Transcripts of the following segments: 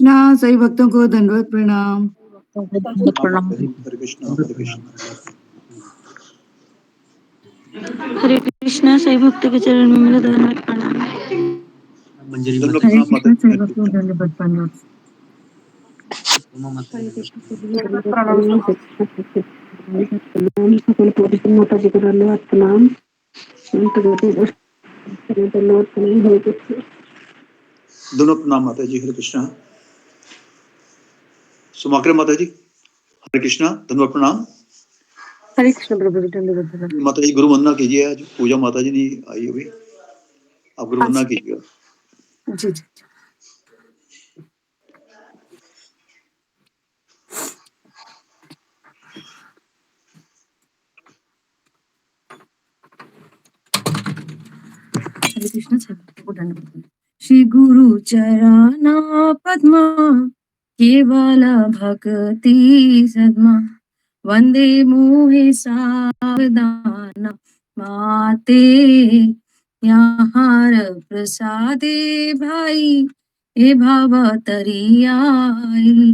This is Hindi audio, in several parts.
कृष्णा, सभी भक्तों को दंडवत प्रणाम। प्रणाम। हरे कृष्णा हरे कृष्णा। हरे कृष्णा, सही भक्त के चरण में मेरा दंडवत प्रणाम। हरे कृष्णा, सभी भक्तों को दंडवत प्रणाम। माता जी को धन्यवाद प्रणाम। दोनों प्रणाम माता जी। हरे कृष्णा। सुमाकर माता जी हरे कृष्णा, धन्यवाद प्रणाम। हरे कृष्ण प्रभु जी, दंडवत प्रणाम। माता जी गुरु वंदना कीजिए। आज पूजा माता जी नहीं आई अभी, आप गुरु वंदना कीजिएगा। जी जी। हरे कृष्ण, सभी भक्तों को दंडवत प्रणाम। श्री गुरु चरण पद्मा केवल भक्ति सद्मा वंदे मोहि सावधान माते यहाँ प्रसादे भाई ए भाव तरियाई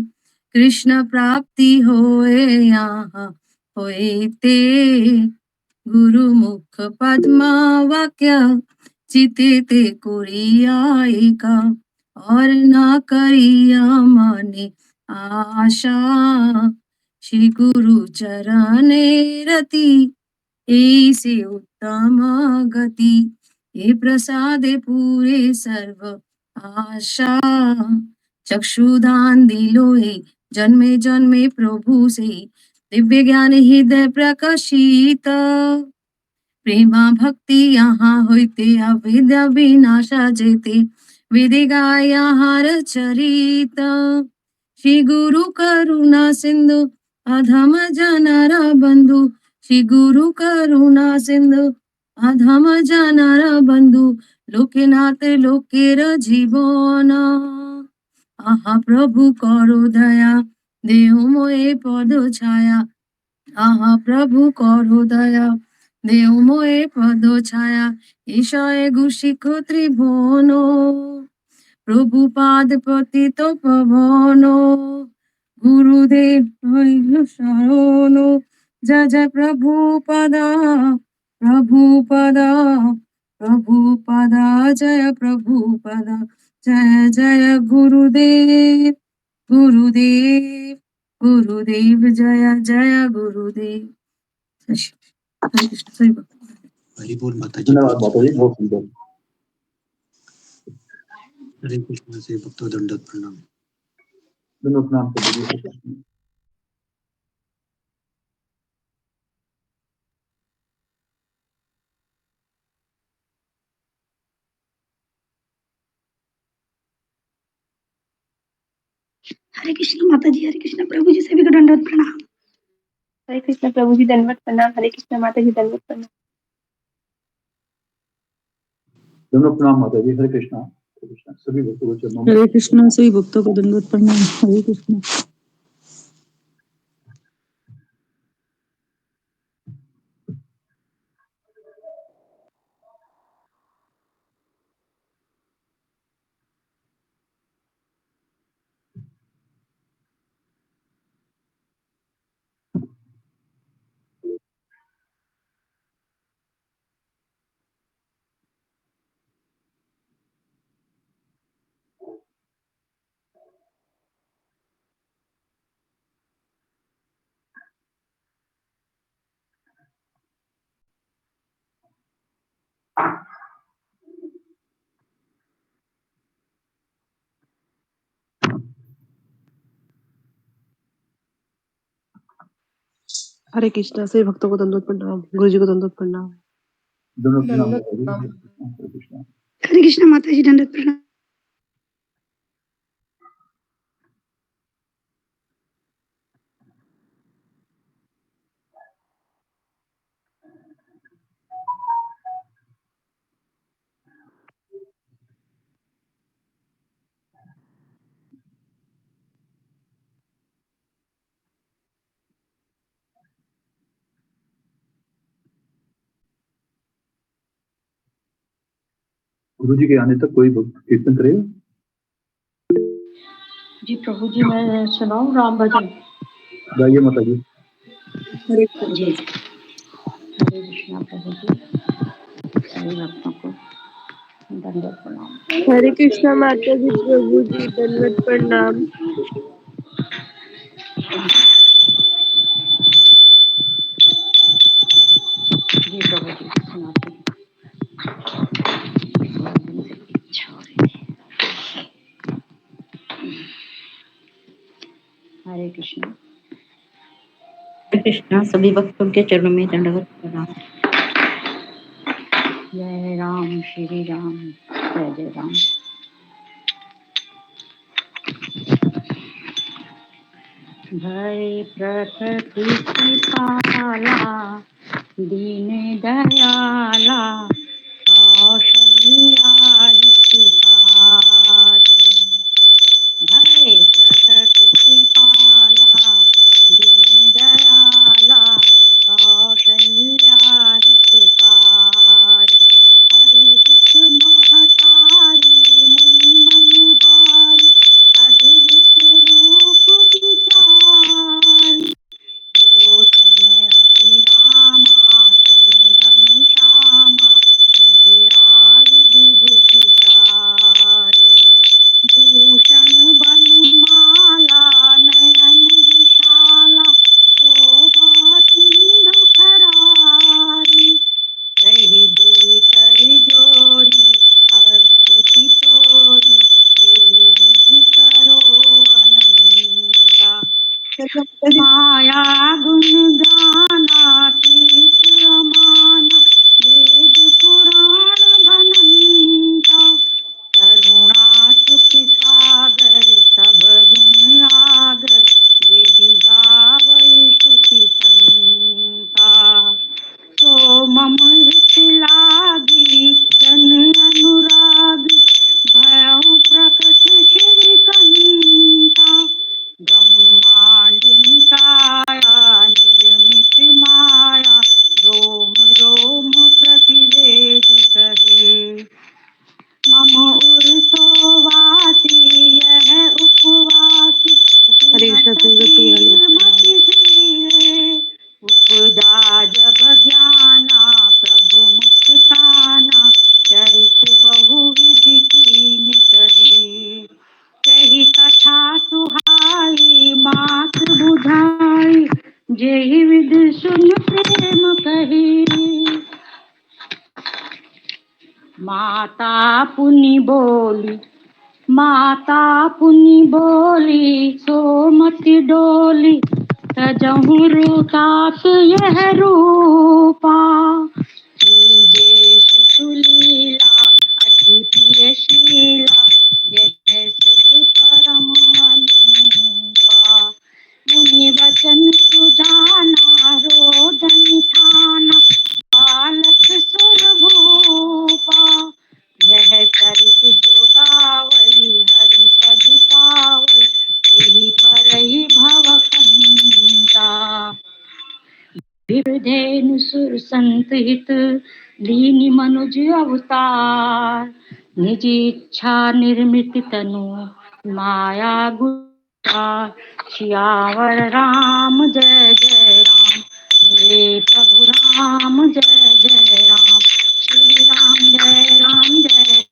कृष्ण प्राप्ति होए यहाँ होए ते गुरुमुख पद्मा वाक्य चिते ते कुरियायिका और ना करिया माने आशा श्री गुरु चरणे रति ऐसे उत्तम गति हे प्रसादे पूरे सर्व आशा चक्षुदान दिलो हे जन्मे जन्मे प्रभु से दिव्य ज्ञान हृदय प्रकाशित प्रेमा भक्ति यहाँ होते अविद्या विनाशा जेते विधि गाय हार चरित श्री गुरु करुणा सिंधु अधम जनर बंधु श्री गुरु करुणा सिंधु अधम जनर बंधु लोकेनाथ लोकेर जीवन आहा प्रभु करो दया देह मोए पद छाया आहा प्रभु करो दया देव मोए पद छाया ईशय गुशिख त्रिभुवन प्रभु पाद पतित पवन गुरुदेव हरिल शरण जय जय प्रभु पदा प्रभु पदा जय प्रभु पदा जय जय गुरुदेव गुरुदेव गुरुदेव जय जय गुरुदेव। हरे कृष्ण, सही बात। हरि बोल माता जी। धन्यवाद माता जी, बहुत सुंदर। हरे कृष्णा, से भक्तों दंडवत प्रणाम। दंडवत प्रणाम प्रभु जी। हरे कृष्ण। हरे कृष्ण माता जी, हरे कृष्ण प्रभु जी, सभी को दंडवत प्रणाम। हरे कृष्ण प्रभु जी, दंडवत प्रणाम। हरे कृष्ण माता जी, दंडवत प्रणाम। दंडवत प्रणाम माता जी। हरे कृष्णा, हरे कृष्णा, सभी भक्तों को चरणों में। हरे कृष्ण, सभी भक्तों को दंडवत प्रणाम। हरे कृष्ण। हरे कृष्णा, सभी भक्तों को दंडवत प्रणाम। गुरु जी को दंडवत प्रणाम। दंडवत प्रणाम माता जी। हरे कृष्णा, हरे कृष्णा। हरे कृष्ण माता जी, दंडवत प्रणाम। गुरु जी के आने तक कोई भक्त कीर्तन करेगा। जी प्रभु जी, मैं सुनाऊं राम भजन? गाइए माता जी। हरे जी, हरे कृष्णा प्रभु जी, सभी भक्तों को दंडवत प्रणाम। हरे कृष्णा माता जी, प्रभु जी दंडवत प्रणाम। जी प्रभु जी, सुनाते हैं। इच्छा हो रही थी। हरे कृष्णा। हरे कृष्णा, सभी भक्तों के चरणों में दंडवत प्रणाम। जय राम श्री राम, जय जय राम। भय प्रकृति पाला, दीन दयाला, कौशल्या हितकारी। भय प्रकृति पाला, दीन दयाला, कौशल्या हितकारी। हर्षित महतारी, मुनि मनहारी, अद्भुत रूप विचारी। लोचन अभिरामा, तन धनुषामा, विजयायुध भुजचारी। भूषण बनमाला, नयन विशाला, शोभा सिंधु करारी। कही दुई कर जोरी, स्तुति तोरी, तेरी विधि करो अनंता। माया गुण गाना, तीर्थ अमाना, वेद पुराण बनंता। करुणा सुख सागर, सब गुण आगर, जेहि गावै स्तुति संता। सो मम हित लागी, जन अनुरागी, भयउ प्रकट श्री कंता। ब्रह्मांड निकाया, निर्मित माया, रोम रोम प्रतिवेद कहे। मम उर्सोवासी, यह उपवासी, हरे कृष्णा संगत प्रणाम। उपजा जब ज्ञाना, प्रभु मुस्काना, चरित बहुविध कीन कहे। कही कथा सुहाई, मात बुझाई, जेहि विध सुन प्रेम कही। माता पुनि बोली, माता पुनि बोली, सो मत डोली, तजहु रूपात यह रूपा। कीजे शिशुलीला, अति प्रियशीला, यह सुख परम अनूपा। मुनि वचन सुजाना, रोदन ठाना, बालक सुर भूपा। यह चरित जो गावई, हरि पद पावई, तेहि परहि भव कंता। विविधेनु सुर संत हित, लीनि मनुज अवतार। निज इच्छा निर्मित तनु, माया गुसार। सियावर राम जय जय राम, मेरे प्रभु राम जय जय राम। श्री राम जय राम जय।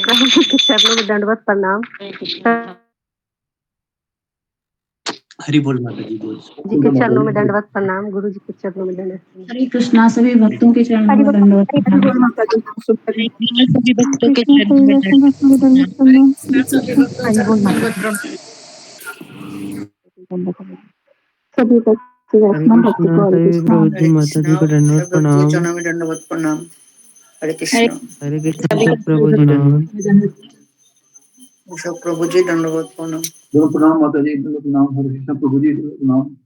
प्रभु जी के चरणों में दंडवत प्रणाम। हरि बोल माता जी, बोल। जी के चरणों में दंडवत प्रणाम। गुरु जी के चरणों में दंडवत प्रणाम। हरे कृष्णा, सभी भक्तों के चरणों में दंडवत प्रणाम। हरि माता जी, हरे कृष्णा, सभी भक्तों के चरणों में दंडवत प्रणाम। हरि बोल माता जी। सभी हरे कृष्णा, सभी प्रभु जी माता जी को दंडवत प्रणाम। चरणों में दंडवत प्रणाम। हरे कृष्णा। हरे कृष्णा, सब प्रभु जी दंडवत। सब प्रभु जी दंडवत प्रणाम। प्रणाम माता जी, दंडवत प्रणाम। हरे कृष्णा प्रभु जी प्रणाम।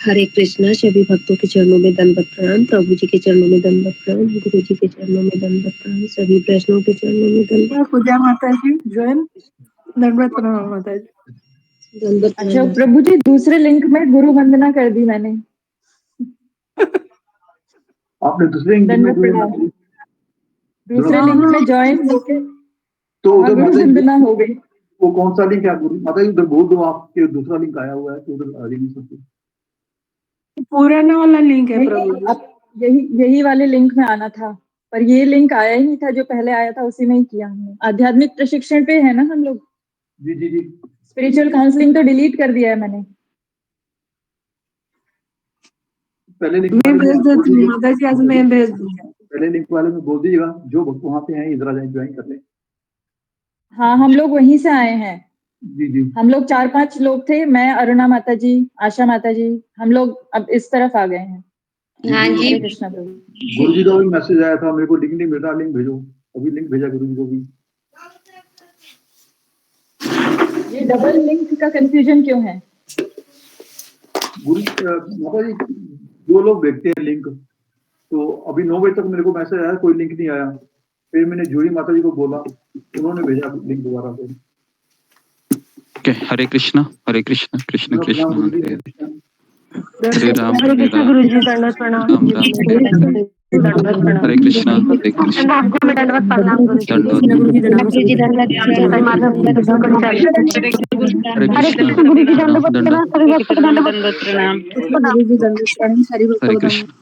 हरे कृष्णा, सभी भक्तों के चरणों में दंडवत प्रणाम। प्रभु जी के चरणों में दंडवत प्रणाम। गुरु जी के चरणों में दंडवत प्रणाम। सभी वैष्णव के चरणों में दंडवत। पूजा माता जी, जैन दंडवत प्रणाम माता जी। दंडवत अच्छा प्रणाम। प्रभु जी, दूसरे लिंक में गुरु वंदना कर दी मैंने। आपने दूसरे दंडवत प्रणाम। दूसरे हाँ, लिंक में ज्वाइन होके तो उधर गुरु माता जी वंदना हो गई। वो कौन सा लिंक है गुरु माता जी उधर बोल दो आपके दूसरा लिंक आया हुआ है तो उधर आ नहीं सकते। पुराना वाला लिंक है नहीं, प्रभु जी। अब यही वाले लिंक में आना था, पर ये लिंक आया ही नहीं था, जो पहले आया था उसी में ही किया हमने। आध्यात्मिक प्रशिक्षण पे है ना हम लोग। जी जी जी स्पिरिचुअल काउंसलिंग तो डिलीट कर दिया है मैंने। पहले लिंक मैं वाले में भेज बोल देती हूँ दीजिए माता जी, आज मैं भेज दूंगी। पहले लिंक वाले में बोल दीजिएगा जो भक्त वहाँ पे हैं इधर आ जाए ज्वाइन कर ले। हाँ, हम लोग वहीं से आए हैं। जी जी हम लोग 4-5 लोग थे, मैं, अरुणा माता जी, आशा माता जी, हम लोग अब इस तरफ आ गए हैं। हाँ जी। हरे कृष्णा प्रभु। गुरु जी का भी मैसेज आया था मेरे को लिंक नहीं मिल रहा लिंक भेजो अभी लिंक भेजा गुरु जी को भी। ये डबल लिंक का कंफ्यूजन क्यों है? गुरु माता जी दो लोग देखते हैं लिंक तो अभी 9 बजे तक मेरे को मैसेज आया कोई लिंक नहीं आया फिर मैंने जूही माता जी को बोला उन्होंने भेजा लिंक दोबारा से। ओके हरे कृष्णा कृष्ण कृष्ण प्रणाम गुरु जी हरे हरे कृष्ण। हरे राम हरे कृष्ण गुरु जी, दंडवत प्रणाम। राम राम दंडवत प्रणाम। हरे कृष्णा आपको मैं दंडवत प्रणाम गुरु जी। दंडवत गुरु जी दंडवत हरे हरे कृष्णा कृष्ण गुरु जी, दंडवत दंडवत प्रणाम। सभी भक्तों को दंडवत प्रणाम। गुरु जी दंडवत प्रणाम, सारी भक्तों हरे को कृष्ण दंडवत।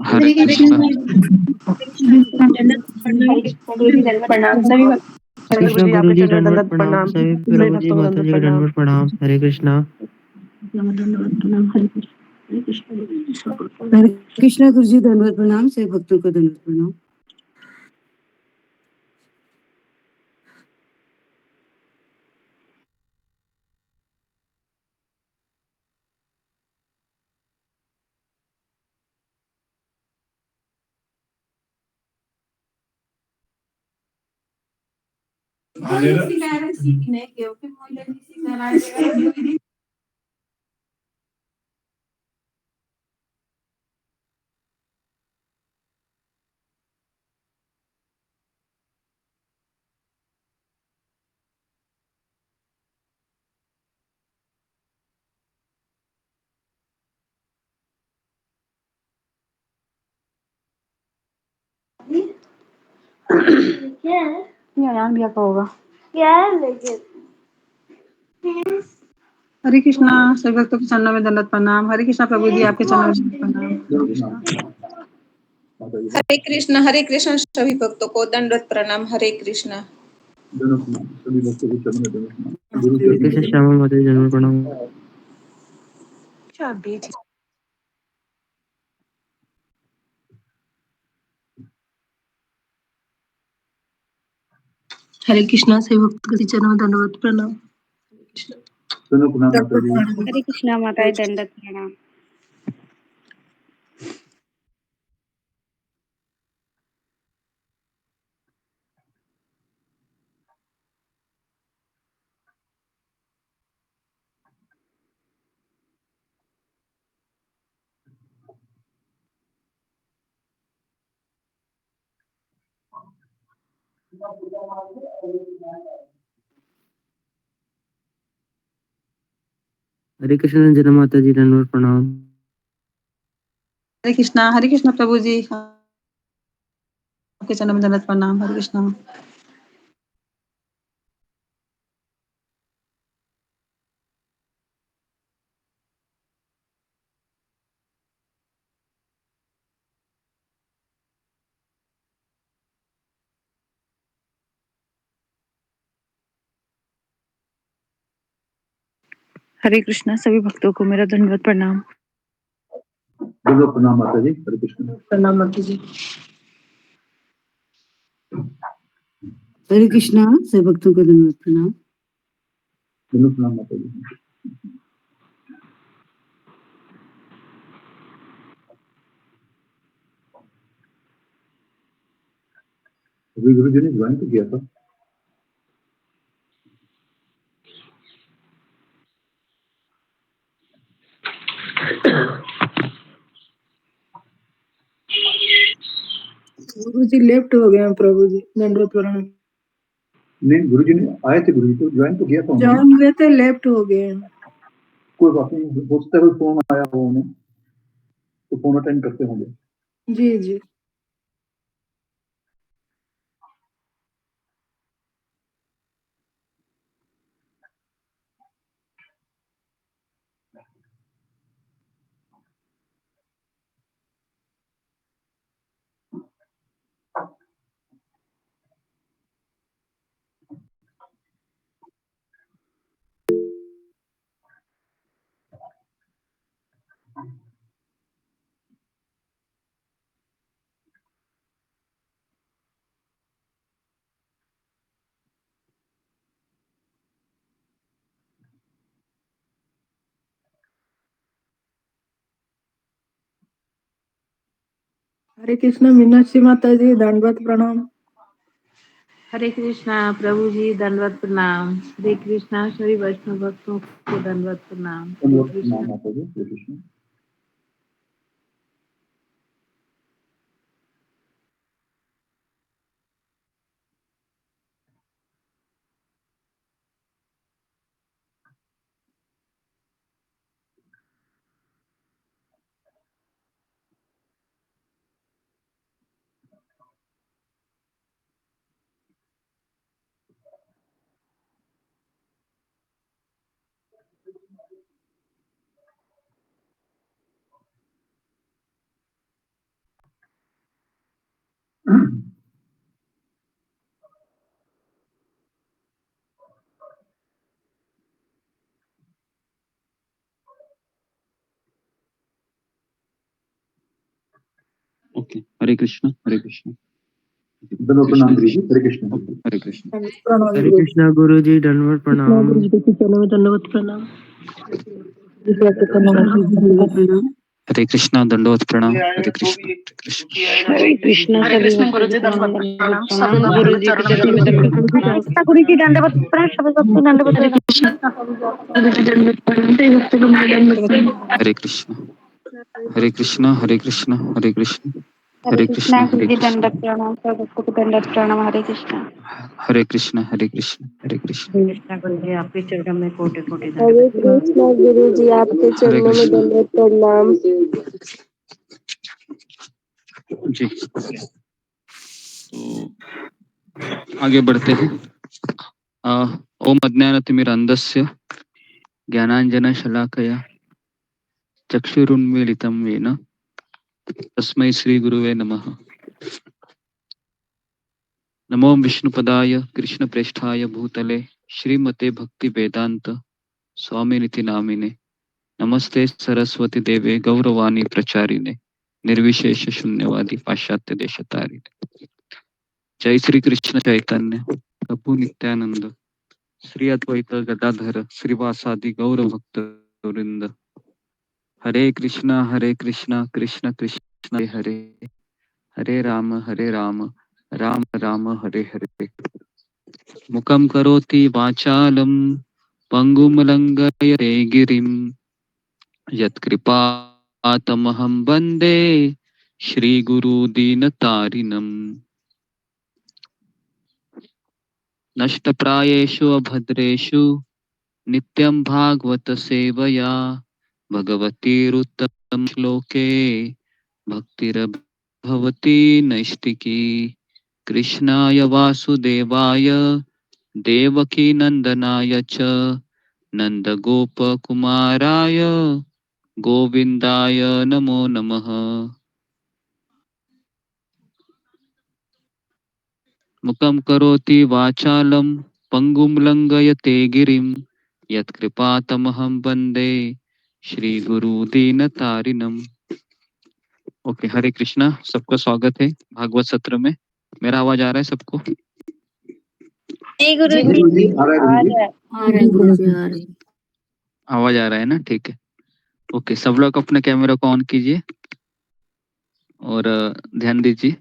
हरे कृष्णा हरे कृष्ण गुरु जी, दंडवत प्रणाम। सभी कृष्ण गुरु जी दंडवत प्रणाम सभी प्रभु जी माता जी का दंडवत प्रणाम हरे कृष्णा। दंडवत प्रणाम, हरे कृष्ण। हरे कृष्ण गुरु जी दंडवत प्रणाम, सभी भक्तों को दंडवत प्रणाम। यान भैया का होगा। हरे कृष्णा, सभी भक्तों के चरणों में दंडवत प्रणाम। हरे कृष्णा प्रभु जी, आपके चरणों में प्रणाम। हरे कृष्णा। माता जी हरे कृष्ण सभी भक्तों को दंडवत प्रणाम। हरे कृष्णा। सभी भक्तों को चरण में दंडवत प्रणाम गुरु जी हरे कृष्ण श्यामा माता जी दंडवत प्रणाम। हरे कृष्णा से भक्त के चरणों में दंडवत प्रणाम। प्रणाम माता जी हरे कृष्णा माता जी, दंडवत प्रणाम। हरे कृष्ण रंजना माता जी दंडवत प्रणाम। हरे कृष्णा प्रभु जी, आपके चरणों में दंडवत प्रणाम। हरे कृष्णा। हरे कृष्णा सभी भक्तों को मेरा दंडवत प्रणाम। प्रणाम माता जी हरे कृष्ण। प्रणाम माता जी। हरे कृष्णा से भक्तों को दंडवत प्रणाम। प्रणाम माता जी अभी गुरु जी ने ज्वाइन तो किया था। गुरु जी लेफ्ट हो गए हैं प्रभु जी, दंडवत प्रणाम। नहीं गुरु जी ने आए थे गुरु जी तो ज्वाइन तो किया था उन्होंने। ज्वाइन हुए थे, लेफ्ट हो गए हैं। कोई बात नहीं हो सकता है कोई फोन आया हो उन्हें तो फोन अटेंड करते होंगे। जी जी। हरे कृष्ण मीनाक्षी माता जी दंडवत प्रणाम। हरे कृष्णा प्रभु जी दंडवत प्रणाम। हरे कृष्णा सभी वैष्णव भक्तों को दंडवत प्रणाम। हरे धन्यवाद कृष्णा। प्रणाम माता जी, हरे कृष्ण। ओके, हरे कृष्ण, हरे कृष्ण। धन्यवाद प्रणाम गुरु जी, हरे कृष्ण। ओके, हरे कृष्ण। प्रणाम हरे गुरु जी। कृष्णा गुरु जी दंडवत कृष्णा प्रणाम। गुरु जी के चरणों में दंडवत प्रणाम। कृष्ण गुरु जी दंडवत प्रणाम। हरे कृष्णा दंडवत प्रणाम। हरे कृष्ण, हरे कृष्ण। हरे कृष्णा हरे सभी कृष्ण गुरु भक्तों जी के चरणों दंडवत में दंडवत प्रणाम। प्रणाम। सभी गुरु भक्तों के जी के चरणों में चरणों में दंडवत दंडवत प्रणाम। प्रणाम। गुरु जी दंडवत प्रणाम, सभी भक्तों को दंडवत हरे प्रणाम। कृष्ण गुरु जी दंडवत प्रणाम, सभी भक्तों को दंडवत प्रणाम। हरे कृष्ण, हरे कृष्ण, हरे कृष्ण, हरे कृष्ण, हरे हरे कृष्णा कृष्ण, गुरु हरे जी कृष्ण, दंडवत प्रणाम, सभी भक्तों को दंडवत प्रणाम। हरे कृष्णा। हरे कृष्ण, हरे कृष्ण, हरे कृष्ण, कृष्णा गुरु जी आपके चरणों में कोटि कोटि हरे दंडवत प्रणाम। कृष्णा गुरु जी आपके हरे चरणों में कृष्ण दंडवत प्रणाम। जी। तो आगे बढ़ते हैं। ओम अज्ञानतिमिरन्धस्य ज्ञानाञ्जनशलाकया चक्षुरुन्मीलितं येन तस्मै श्रीगुरुवे नमः। नमो विष्णुपदाय कृष्णप्रेष्ठाय भूतले श्रीमते भक्तिवेदान्त स्वामिनिति नामिने नमस्ते सरस्वती देवे गौरवाणी प्रचारिणे निर्विशेष शून्यवादी पाश्चात्य देशतारिणे। जय श्री कृष्ण चैतन्य प्रभु नित्यानंद श्री अद्वैत गदाधर श्रीवासादि गौर भक्त वृंद। हरे कृष्णा कृष्ण कृष्ण हरे हरे, हरे राम राम राम हरे हरे। मुखं करोति वाचालं पंगुं लंघयते गिरिं यत्कृपातमहं वन्दे श्रीगुरुदीनतारिणम्। नष्टप्रायेषु अभद्रेषु नित्यं भागवत सेवया भगवतीरुत्तम श्लोके भक्तिरभवती नैष्टिकी। कृष्णाय वासुदेवाय देवकी नंदनाय च नंदगोपकुमाराय गोविंदाय नमो नमः। मुखं करोति वाचालं पंगुं लंघयते गिरिं यत्कृपातमहं वन्दे श्रीगुरुदीनतारिणम्। ओके, हरे कृष्णा। सबका स्वागत है भागवत सत्र में। मेरा आवाज आ रहा है सबको? जी गुरु जी जी। गुरु जी, आ रहा है गुरु जी। आ रहे हैं गुरु जी, आ रहे हैं। आवाज आ रहा है ना? ठीक है। ओके, सब लोग अपने कैमरा को ऑन कीजिए और ध्यान दीजिए।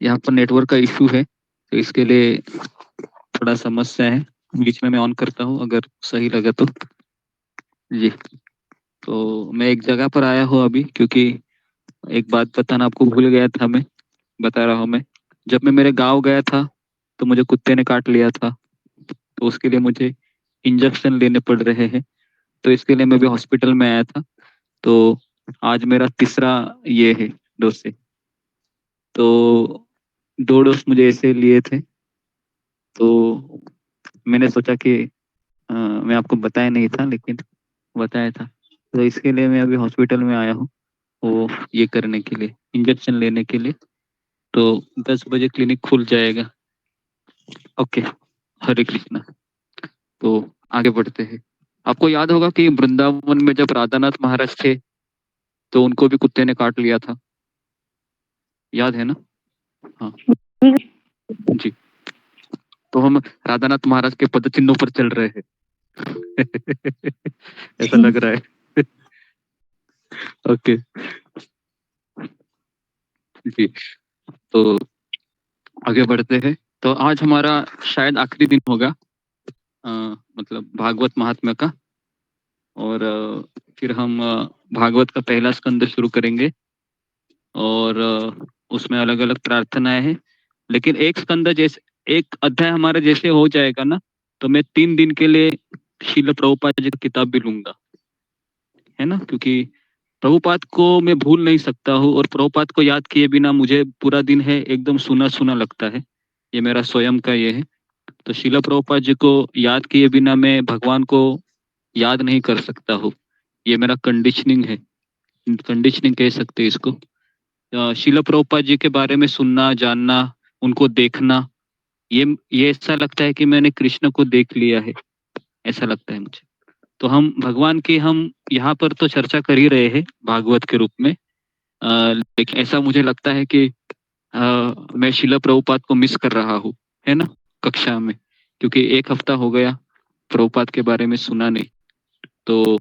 यहाँ पर नेटवर्क का इशू है तो इसके लिए थोड़ा समस्या है। बीच में मैं ऑन करता हूँ, अगर सही लगे तो। जी। तो मैं एक जगह पर आया हूँ अभी, क्योंकि एक बात बताना आपको भूल गया था। मैं बता रहा हूँ। मैं जब मैं मेरे गांव गया था तो मुझे कुत्ते ने काट लिया था, तो उसके लिए मुझे इंजेक्शन लेने पड़ रहे हैं। तो इसके लिए मैं भी हॉस्पिटल में आया था। तो आज मेरा तीसरा ये है डोज से। तो 2 डोज मुझे ऐसे लिए थे। तो मैंने सोचा कि मैं आपको बताया नहीं था, लेकिन बताया था। तो इसके लिए मैं अभी हॉस्पिटल में आया हूँ, वो ये करने के लिए, इंजेक्शन लेने के लिए। तो 10 बजे क्लिनिक खुल जाएगा। ओके, हरे कृष्णा। तो आगे बढ़ते हैं। आपको याद होगा कि वृंदावन में जब राधानाथ महाराज थे तो उनको भी कुत्ते ने काट लिया था। याद है ना? हाँ जी। तो हम राधानाथ महाराज के पद चिन्हों पर चल रहे हैं। ऐसा लग रहा है। ओके जी, तो आगे बढ़ते हैं। तो आज हमारा शायद आखिरी दिन होगा मतलब भागवत महात्म्य का, और फिर हम भागवत का पहला स्कंद शुरू करेंगे, और उसमें अलग अलग प्रार्थनाएं हैं। लेकिन एक स्कंद जैसे एक अध्याय हमारा जैसे हो जाएगा ना, तो मैं 3 दिन के लिए शील प्रभुपाद जी की किताब भी लूंगा, है ना, क्योंकि प्रभुपाद को मैं भूल नहीं सकता हूँ, और प्रभुपाद को याद किए बिना मुझे पूरा दिन है एकदम सुना सुना लगता है। ये मेरा स्वयं का ये है। तो शीला प्रभुपाद जी को याद किए बिना मैं भगवान को याद नहीं कर सकता हूँ। ये मेरा कंडीशनिंग है, कंडीशनिंग कह सकते हैं इसको। शीला प्रभुपाद जी के बारे में सुनना, जानना, उनको देखना, ये ऐसा लगता है कि मैंने कृष्ण को देख लिया है, ऐसा लगता है मुझे। तो हम भगवान की हम यहाँ पर तो चर्चा कर ही रहे हैं भागवत के रूप में, लेकिन ऐसा मुझे लगता है कि मैं शीला प्रभुपाद को मिस कर रहा हूँ, है ना, कक्षा में, क्योंकि 1 हफ्ता हो गया प्रभुपाद के बारे में सुना नहीं। तो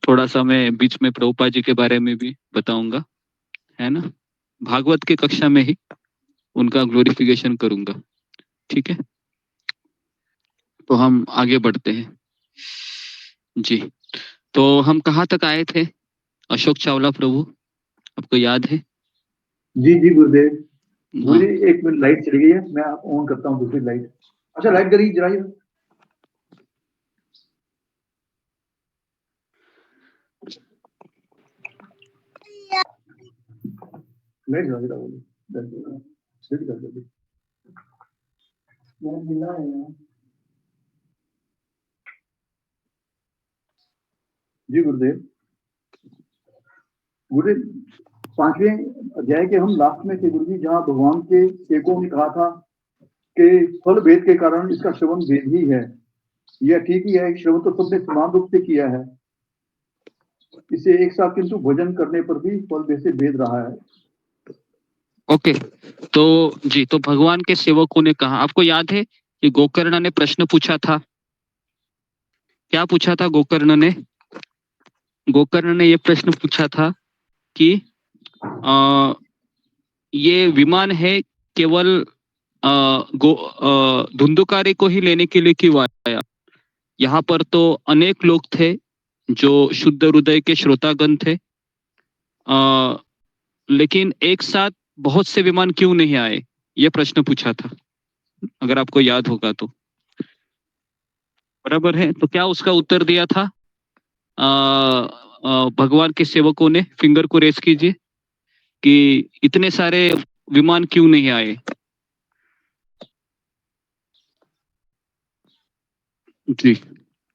थोड़ा सा मैं बीच में प्रभुपाद जी के बारे में भी बताऊंगा, है ना, भागवत की कक्षा में ही उनका ग्लोरिफिकेशन करूंगा, ठीक है। तो हम आगे बढ़ते हैं जी। तो हम कहाँ तक आए थे? अशोक चावला प्रभु, आपको याद है? जी जी गुरुदेव। हाँ, गुरुजी 1 मिनट, लाइट चली गई है, मैं ऑन करता हूँ दूसरी लाइट। अच्छा, लाइट जली जलाइए। लाइट जला देता हूँ। सेट कर दो। मैं मिला है यार। जी गुरुदेव। गुरुदेव 5वें अध्याय के हम लास्ट में थे गुरुजी, जहाँ भगवान के सेवकों ने कहा था कि फल भेद के कारण इसका श्रवण भेद ही है। यह ठीक ही है, श्रवण तो सबने समान रूप से किया है, इसे एक साथ, किंतु भजन करने पर भी फल भेद से भेद रहा है। ओके। तो जी, तो भगवान के सेवकों ने कहा, आपको याद है कि गोकर्ण ने प्रश्न पूछा था? क्या पूछा था गोकर्ण ने? गोकर्ण ने ये प्रश्न पूछा था कि ये विमान है केवल धुंधुकारी को ही लेने के लिए क्यों आया? यहाँ पर तो अनेक लोग थे जो शुद्ध हृदय के श्रोतागण थे, लेकिन एक साथ बहुत से विमान क्यों नहीं आए? ये प्रश्न पूछा था, अगर आपको याद होगा तो। बराबर है। तो क्या उसका उत्तर दिया था भगवान के सेवकों ने? फिंगर को रेस कीजिए कि इतने सारे विमान क्यों नहीं आए। जी,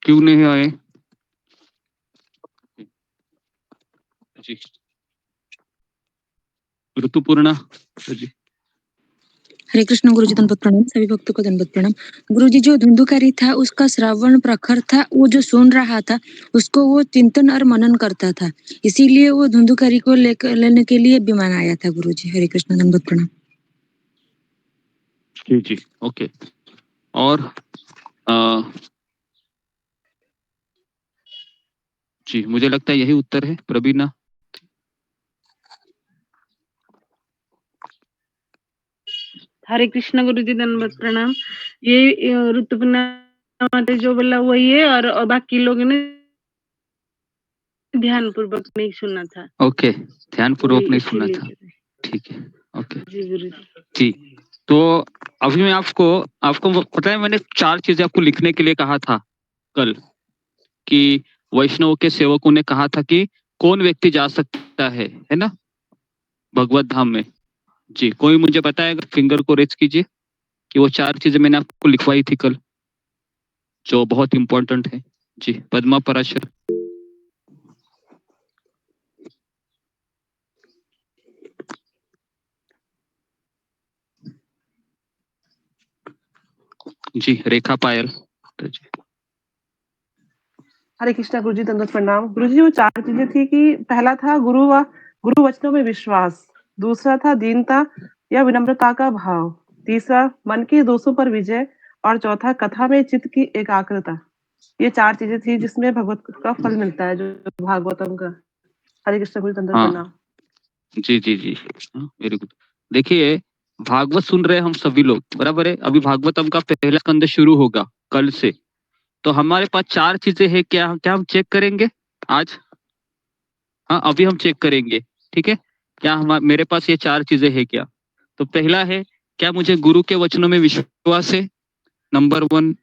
क्यों नहीं आए? जी, ऋतुपूर्णा जी। हरे कृष्ण गुरुजी, दंडवत प्रणाम। सभी भक्तों को दंडवत प्रणाम। गुरुजी, जो धुंधुकारी था उसका श्रवण प्रखर था, वो जो सुन रहा था उसको वो चिंतन और मनन करता था, इसीलिए वो धुंधुकारी को लेने के लिए विमान आया था। गुरुजी, हरे कृष्ण, दंडवत प्रणाम। जी जी, ओके। और जी, मुझे लगता है यही उत्तर है। प्रवीणा। हरे कृष्ण गुरुजी, दंडवत प्रणाम। ये ऋतुपर्णा माता जो बोला वही है, और बाकी लोगों ने ध्यान पूर्वक नहीं सुना था। ओके, ध्यान पूर्वक नहीं सुना था, ठीक है, ओके जी गुरुजी। जी। तो अभी मैं आपको पता है, मैंने 4 चीजें आपको लिखने के लिए कहा था कल, कि वैष्णव के सेवकों ने कहा था कि कौन व्यक्ति जा सकता है ना, भगवत धाम में। जी, कोई मुझे बताएगा? फिंगर को रेज कीजिए कि वो 4 चीजें मैंने आपको लिखवाई थी कल, जो बहुत इंपॉर्टेंट है। जी, पद्मा पराशर। जी, रेखा पायल। हरे कृष्णा गुरुजी, दंडवत प्रणाम। गुरुजी, वो 4 चीजें थी कि पहला था गुरु वचनों में विश्वास, दूसरा था दीनता या विनम्रता का भाव, तीसरा मन के दोषों पर विजय, और चौथा कथा में चित्त की एकाग्रता। ये 4 चीजें थी जिसमें भगवत का फल मिलता है, जो भागवतम का। हरे कृष्ण गुरुजी, दंडवत प्रणाम। जी जी जी, वेरी गुड। देखिए, भागवत सुन रहे हैं हम सभी लोग, बराबर है। अभी भागवतम का पहला स्कंद शुरू होगा कल से। तो हमारे पास 4 चीजें हैं, क्या हम चेक करेंगे आज? हाँ, अभी हम चेक करेंगे, ठीक है। क्या हम मेरे पास ये 4 चीजें हैं क्या? तो पहला है, क्या मुझे गुरु के वचनों में विश्वास है? नंबर 1।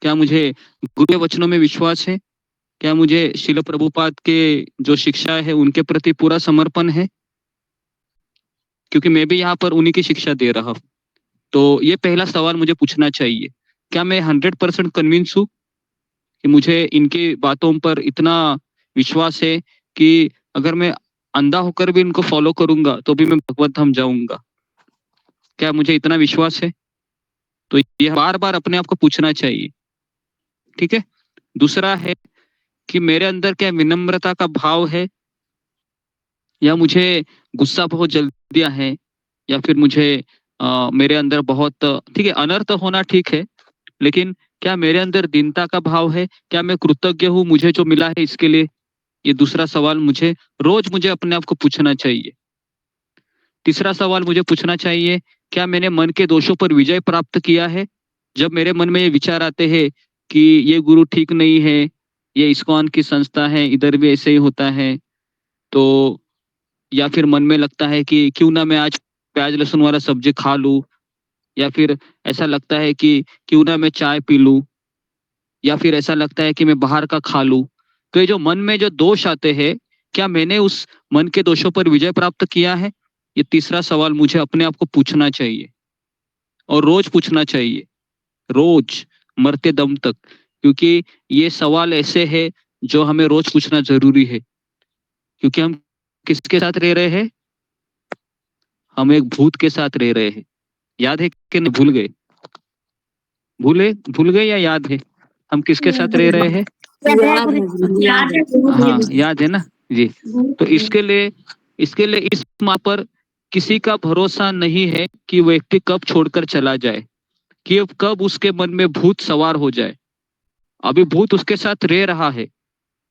क्या मुझे गुरु के वचनों में विश्वास है? क्या मुझे शिल प्रभुपाद के जो शिक्षा है उनके प्रति पूरा समर्पण है? क्योंकि मैं भी यहाँ पर उन्हीं की शिक्षा दे रहा हूँ। तो ये पहला सवाल मुझे पूछना चाहिए। क्या मैं 100% कन्विंस हूँ कि मुझे इनकी बातों पर इतना विश्वास है कि अगर मैं अंधा होकर भी इनको फॉलो करूंगा तो भी मैं भगवत धाम जाऊंगा? क्या मुझे इतना विश्वास है? तो ये बार-बार अपने आप को पूछना चाहिए, ठीक है। दूसरा है कि मेरे अंदर क्या विनम्रता का भाव है, या मुझे गुस्सा बहुत जल्दी है, या फिर मुझे मेरे अंदर बहुत, ठीक है, अनर्थ होना ठीक है, लेकिन क्या मेरे अंदर दीनता का भाव है? क्या मैं कृतज्ञ हूँ मुझे जो मिला है इसके लिए? ये दूसरा सवाल मुझे रोज अपने आप को पूछना चाहिए। तीसरा सवाल मुझे पूछना चाहिए, क्या मैंने मन के दोषों पर विजय प्राप्त किया है? जब मेरे मन में ये विचार आते हैं कि ये गुरु ठीक नहीं है, ये इस्कॉन की संस्था है, इधर भी ऐसे ही होता है, तो या फिर मन में लगता है कि क्यों ना मैं आज प्याज लहसुन वाला सब्जी खा लूं, या फिर ऐसा लगता है कि क्यों ना मैं चाय पी लूं, या फिर ऐसा लगता है कि मैं बाहर का खा लूं। तो ये जो मन में जो दोष आते हैं, क्या मैंने उस मन के दोषों पर विजय प्राप्त किया है? ये तीसरा सवाल मुझे अपने आप को पूछना चाहिए, और रोज पूछना चाहिए, रोज, मरते दम तक। क्योंकि ये सवाल ऐसे हैं जो हमें रोज पूछना जरूरी है। क्योंकि हम किसके साथ रह रहे हैं? हम एक भूत के साथ रह रहे हैं। याद है कि नहीं? भूल गए? भूल गए या याद है? हम किसके साथ रह रहे हैं? हाँ, याद है ना जी। तो इसके लिए इस माँ पर किसी का भरोसा नहीं है कि व्यक्ति कब छोड़कर चला जाए, कि कब उसके मन में भूत सवार हो जाए। अभी भूत उसके साथ रह रहा है,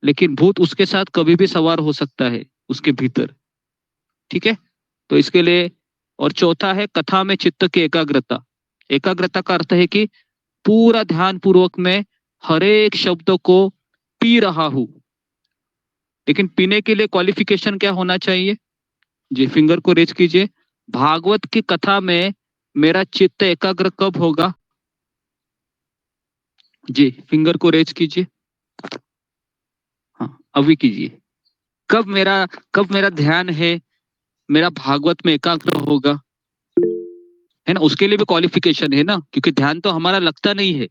लेकिन भूत उसके साथ कभी भी सवार हो सकता है उसके भीतर, ठीक है। तो इसके लिए, और चौथा है कथा में चित्त की एकाग्रता। एकाग्रता का अर्थ है कि पूरा ध्यान पूर्वक में हर एक शब्द को पी रहा हूं। लेकिन पीने के लिए क्वालिफिकेशन क्या होना चाहिए? जी, फिंगर को रेज कीजिए। भागवत की कथा में मेरा चित्त एकाग्र कब होगा? जी, फिंगर को रेज कीजिए। हाँ, अभी कीजिए। कब मेरा ध्यान है, मेरा भागवत में एकाग्र होगा, है ना। उसके लिए भी क्वालिफिकेशन है ना, क्योंकि ध्यान तो हमारा लगता नहीं है।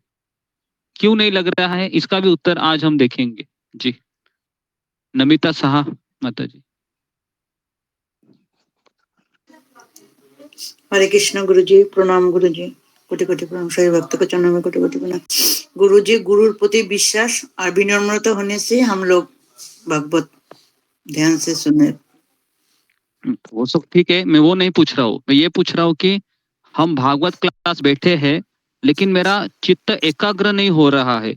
क्यों नहीं लग रहा है, इसका भी उत्तर आज हम देखेंगे। जी, नमिता साहा माता जी। हरे कृष्ण गुरुजी, प्रणाम गुरुजी, कोटि कोटि प्रणाम। सभी भक्त को चरणों में कोटि कोटि प्रणाम। गुरुजी, गुरु प्रति विश्वास और विनम्रता होने से हम लोग भागवत ध्यान से सुने। वो सब ठीक है, मैं वो नहीं पूछ रहा हूँ। मैं ये पूछ रहा हूँ कि हम भागवत क्लास बैठे हैं, लेकिन मेरा चित्त एकाग्र नहीं हो रहा है।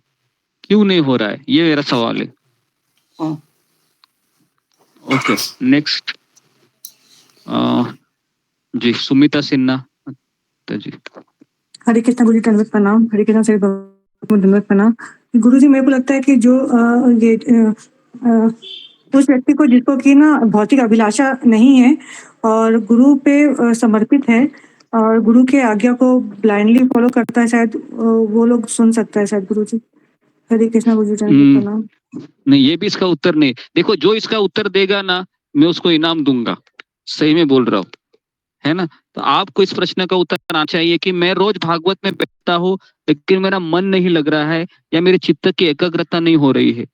क्यों नहीं हो रहा है, ये मेरा सवाल है। Okay, next. जी, सुमिता सिन्हा जी। हरे कृष्ण गुरु जी, दंडवत प्रणाम। हरे कृष्ण सभी भक्तों को दंडवत प्रणाम। गुरु जी, मेरे को लगता है कि जो उस व्यक्ति को जिसको कि ना भौतिक अभिलाषा नहीं है और गुरु पे समर्पित है और गुरु के आज्ञा को ब्लाइंडली फॉलो करता है, शायद वो लोग सुन सकता है शायद। गुरु जी, हरे कृष्ण गुरु जी, दंडवत प्रणाम। नहीं, ये भी इसका उत्तर नहीं। देखो, जो इसका उत्तर देगा ना, मैं उसको इनाम दूंगा। सही में बोल रहा हूँ, है ना। तो आपको इस प्रश्न का उत्तर आना चाहिए कि मैं रोज भागवत में बैठता हूँ, लेकिन मेरा मन नहीं लग रहा है, या मेरे चित्त की एकाग्रता नहीं हो रही है,